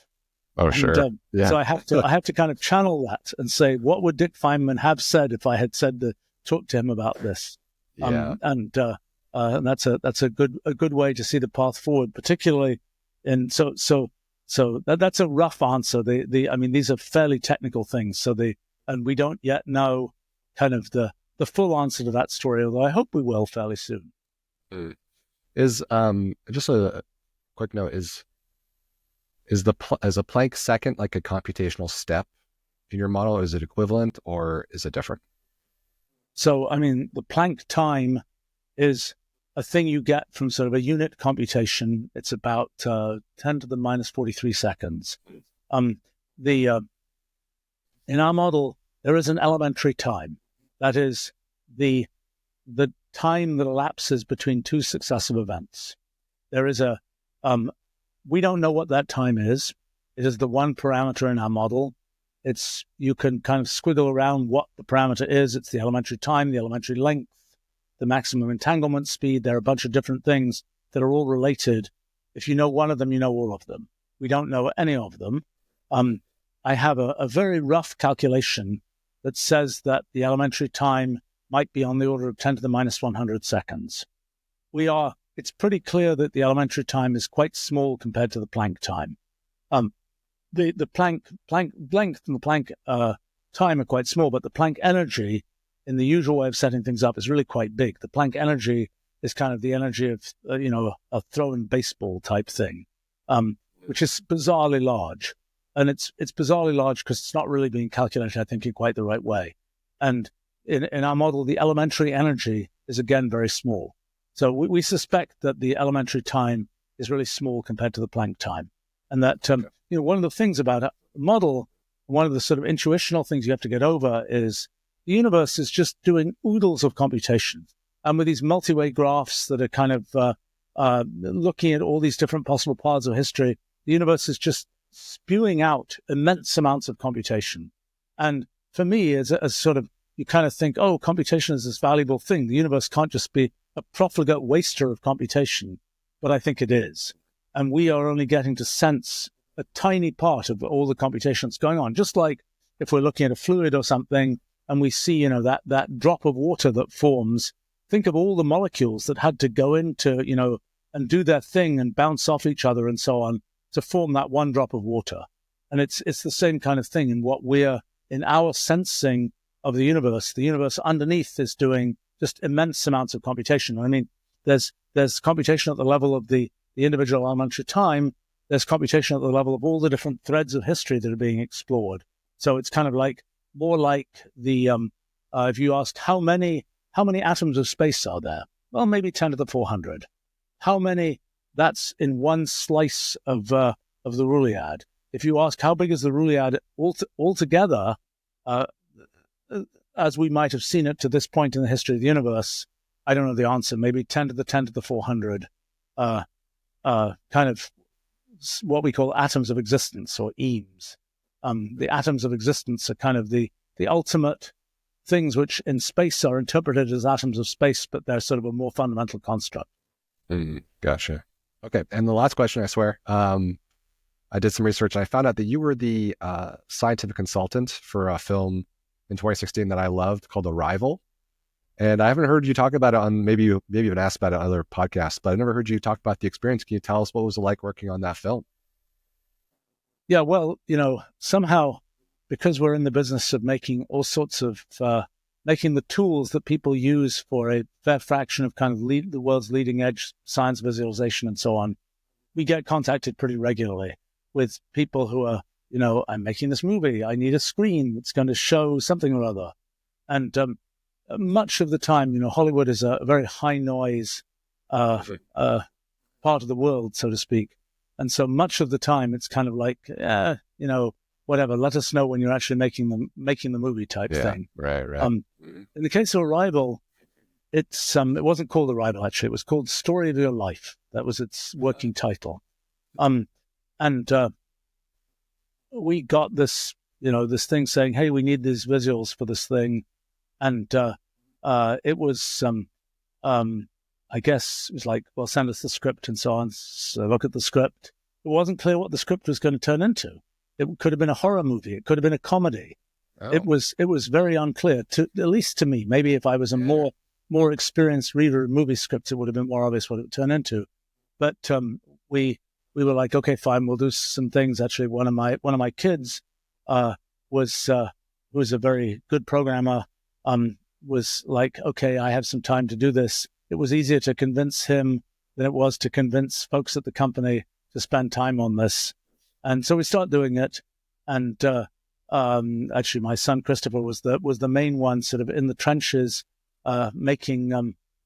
Oh, And, sure. Yeah. So I have to kind of channel that and say, what would Dick Feynman have said if I had talked to him about this? Yeah. And that's a good way to see the path forward, particularly in so that's a rough answer. I mean, these are fairly technical things. And we don't yet know kind of the full answer to that story, although I hope we will fairly soon. Is just a quick note, is a Planck second like a computational step in your model? Is it equivalent or is it different? So, I mean, the Planck time is a thing you get from sort of a unit computation. It's about 10 to the minus 43 seconds. In our model, there is an elementary time. That is the time that elapses between two successive events. There is we don't know what that time is. It is the one parameter in our model. You can kind of squiggle around what the parameter is. It's the elementary time, the elementary length, the maximum entanglement speed. There are a bunch of different things that are all related. If you know one of them, you know all of them. We don't know any of them. I have a very rough calculation that says that the elementary time might be on the order of 10 to the minus 100 seconds. It's pretty clear that the elementary time is quite small compared to the Planck time. The Planck length and the Planck time are quite small, but the Planck energy, in the usual way of setting things up, is really quite big. The Planck energy is kind of the energy of a throwing baseball type thing, which is bizarrely large, and it's bizarrely large because it's not really being calculated, I think, in quite the right way. And in our model, the elementary energy is again very small. So we suspect that the elementary time is really small compared to the Planck time. And that, one of the things about a model, one of the sort of intuitional things you have to get over is the universe is just doing oodles of computation. And with these multi-way graphs that are kind of looking at all these different possible paths of history, the universe is just spewing out immense amounts of computation. And for me, as sort of, you kind of think, oh, computation is this valuable thing. The universe can't just be a profligate waster of computation, but I think it is. And we are only getting to sense a tiny part of all the computation that's going on. Just like if we're looking at a fluid or something and we see, that drop of water that forms, think of all the molecules that had to go into, and do their thing and bounce off each other and so on to form that one drop of water. And it's the same kind of thing in our sensing of the universe underneath is doing just immense amounts of computation. I mean, there's computation at the level of the individual elementary time. There's computation at the level of all the different threads of history that are being explored. So it's kind of more like the if you asked how many atoms of space are there? Well, maybe 10 to the 400. How many? That's in one slice of the Ruliad. If you ask how big is the Ruliad altogether, as we might have seen it to this point in the history of the universe, I don't know the answer. Maybe 10 to the 400, kind of what we call atoms of existence, or EAMs. The atoms of existence are kind of the ultimate things which in space are interpreted as atoms of space, but they're sort of a more fundamental construct. Gotcha. Okay. And the last question, I swear, I did some research and I found out that you were the scientific consultant for a film in 2016 that I loved called Arrival. And I haven't heard you talk about it on, maybe you've been asked about it on other podcasts, but I never heard you talk about the experience. Can you tell us what was it like working on that film? Yeah, well, somehow, because we're in the business of making all sorts of, making the tools that people use for a fair fraction of kind of the world's leading edge science visualization and so on, we get contacted pretty regularly with people who are, I'm making this movie. I need a screen that's going to show something or other. And much of the time, Hollywood is a very high noise part of the world, so to speak. And so much of the time, it's kind of like, whatever. Let us know when you're actually making the movie type thing. Right. In the case of Arrival, it wasn't called Arrival actually. It was called Story of Your Life. That was its working title. And we got this, this thing saying, hey, we need these visuals for this thing. And it was, I guess it was like, well, send us the script and so on. So look at the script. It wasn't clear what the script was going to turn into. It could have been a horror movie. It could have been a comedy. Oh. It was very unclear, at least to me. Maybe if I was a more experienced reader of movie scripts, it would have been more obvious what it would turn into. But we were like, okay, fine, we'll do some things. Actually, one of my kids was who was a very good programmer. Was like, okay, I have some time to do this. It was easier to convince him than it was to convince folks at the company to spend time on this. And so we started doing it. And actually, my son Christopher was the main one, sort of in the trenches, making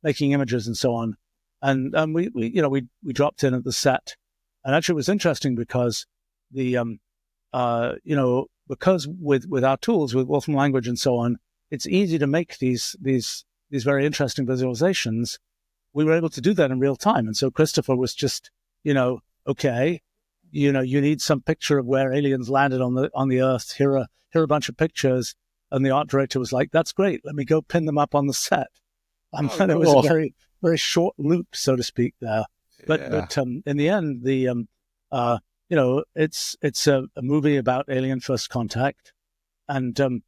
images and so on. And we dropped in at the set. And actually, it was interesting because because with our tools, with Wolfram language and so on, it's easy to make these very interesting visualizations. We were able to do that in real time. And so Christopher was just, okay, you need some picture of where aliens landed on the Earth. Here are a bunch of pictures. And the art director was like, that's great. Let me go pin them up on the set. And it was a very, very short loop, so to speak, there. But in the end, it's a movie about alien first contact, and one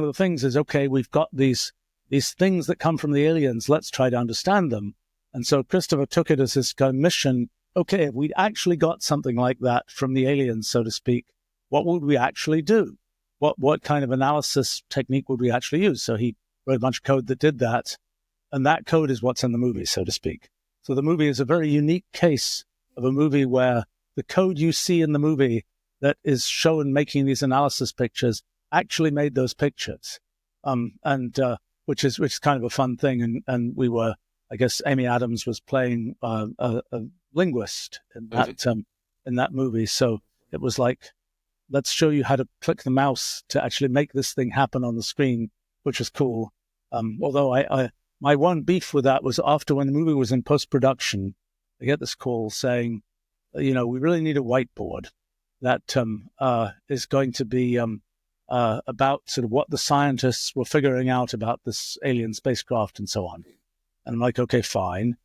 of the things is, okay, we've got these things that come from the aliens. Let's try to understand them. And so Christopher took it as his kind of mission. Okay, if we'd actually got something like that from the aliens, so to speak, what would we actually do? What kind of analysis technique would we actually use? So he wrote a bunch of code that did that. And that code is what's in the movie, so to speak. So the movie is a very unique case of a movie where the code you see in the movie that is shown making these analysis pictures actually made those pictures. Which is kind of a fun thing. And we were, I guess Amy Adams was playing a linguist in that movie. So it was like, let's show you how to click the mouse to actually make this thing happen on the screen, which was cool. Although my one beef with that was after when the movie was in post-production, I get this call saying, we really need a whiteboard that is going to be about sort of what the scientists were figuring out about this alien spacecraft and so on. And I'm like, okay, fine.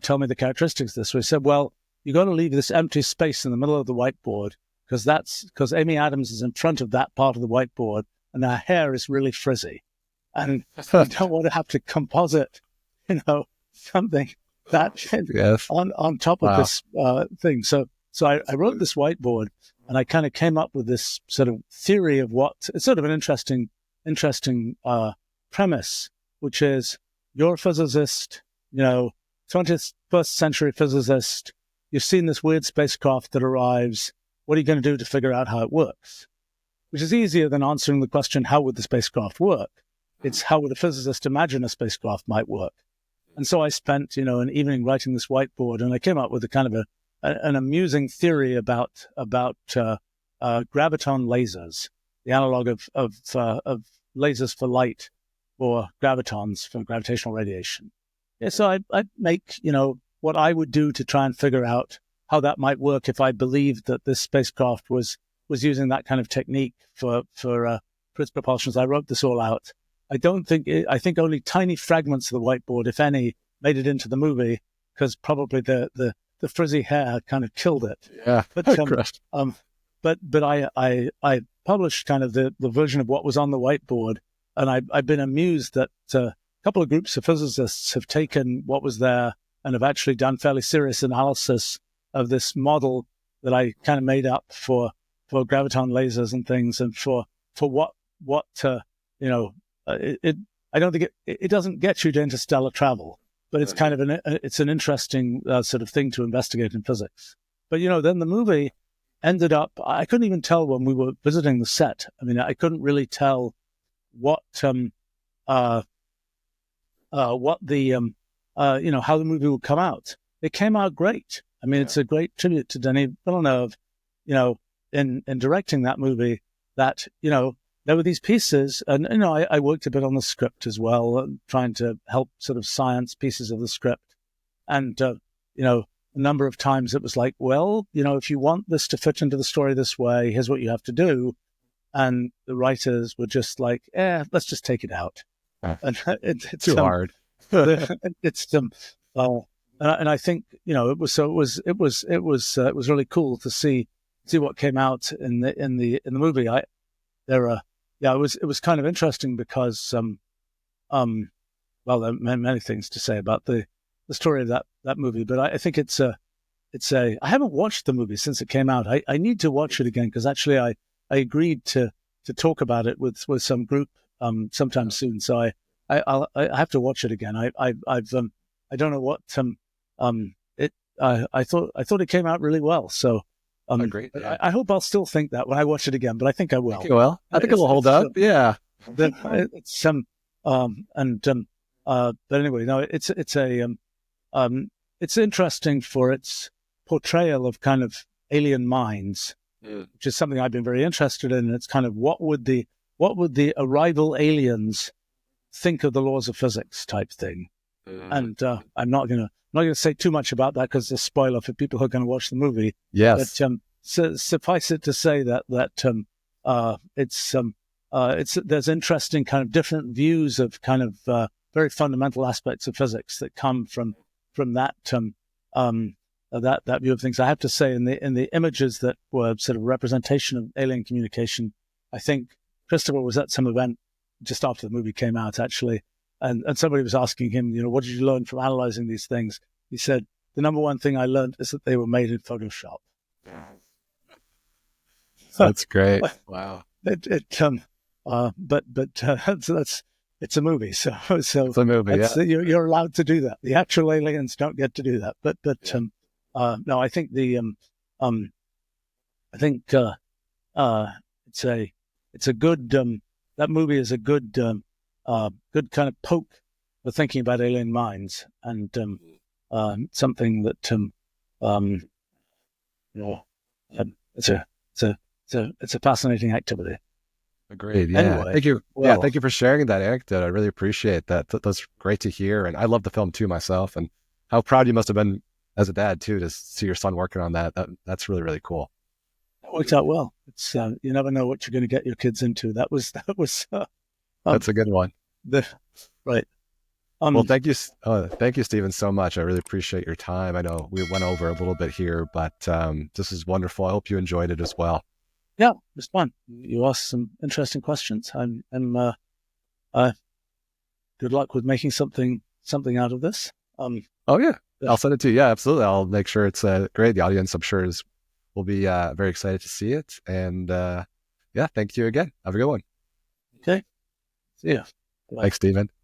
Tell me the characteristics of this. So he said, well, you got to leave this empty space in the middle of the whiteboard because Amy Adams is in front of that part of the whiteboard and her hair is really frizzy. And you don't want to have to composite, something that on top of this thing. So I wrote this whiteboard, and I kind of came up with this sort of theory of it's sort of an interesting premise, which is you're a physicist, 21st century physicist. You've seen this weird spacecraft that arrives. What are you going to do to figure out how it works? Which is easier than answering the question, how would the spacecraft work? It's how would a physicist imagine a spacecraft might work? And so I spent, an evening writing this whiteboard, and I came up with a kind of an amusing theory about graviton lasers, the analog of lasers for light, or gravitons for gravitational radiation. Yeah, so I make, what I would do to try and figure out how that might work if I believed that this spacecraft was using that kind of technique for its propulsion. I wrote this all out. I think only tiny fragments of the whiteboard, if any, made it into the movie because probably the frizzy hair kind of killed it. Yeah. But I published kind of the version of what was on the whiteboard, and I've been amused that a couple of groups of physicists have taken what was there and have actually done fairly serious analysis of this model that I kind of made up for graviton lasers and things, and for what I don't think it doesn't get you to interstellar travel, but it's kind of an interesting sort of thing to investigate in physics. But then the movie ended up, I couldn't even tell when we were visiting the set. I mean, I couldn't really tell what how the movie would come out. It came out great. I mean, it's a great tribute to Denis Villeneuve, in directing that movie. That there were these pieces, and I worked a bit on the script as well, trying to help sort of science pieces of the script. And a number of times it was like, well, if you want this to fit into the story this way, here's what you have to do. And the writers were just like, let's just take it out. And it's too hard. It's and I think it was really cool to see what came out in the movie. It was kind of interesting because well, there are many things to say about the story of that movie, but I think I haven't watched the movie since it came out. I need to watch it again because actually I agreed to talk about it with some group sometime soon. So I have to watch it again. I don't know what I thought it came out really well. So Great. Yeah. I hope I'll still think that when I watch it again, but I think I will. I think you will. I think it'll hold up. Yeah. It's but anyway, no, it's interesting for its portrayal of kind of alien minds, which is something I've been very interested in. It's kind of what would the arrival aliens think of the laws of physics type thing. And I'm not gonna say too much about that because it's a spoiler for people who are going to watch the movie. Yes. But suffice it to say that there's interesting kind of different views of kind of very fundamental aspects of physics that come from that that view of things. I have to say, in the images that were sort of representation of alien communication, I think Christopher was at some event just after the movie came out, actually, and somebody was asking him, what did you learn from analyzing these things? He said, the number one thing I learned is that they were made in Photoshop. That's great. Wow. But it's a movie, so it's a movie. Yeah. You're allowed to do that. The actual aliens don't get to do that. But no, I think it's a good that movie is a good good kind of poke for thinking about alien minds, and something that it's a fascinating activity. Agreed. Yeah. Anyway, thank you. Well, thank you for sharing that anecdote. I really appreciate that. That's great to hear. And I love the film too myself. And how proud you must have been as a dad too to see your son working on that. That's really, really cool. It worked out well. It's you never know what you're going to get your kids into. That was that's a good one. Right. Well, thank you, Stephen, so much. I really appreciate your time. I know we went over a little bit here, but this is wonderful. I hope you enjoyed it as well. Yeah, it was fun. You asked some interesting questions. I'm good luck with making something out of this. Oh yeah, I'll send it to you. Yeah, absolutely. I'll make sure it's great. The audience, I'm sure, will be very excited to see it. And yeah, thank you again. Have a good one. Okay. See ya. Bye. Thanks, Stephen.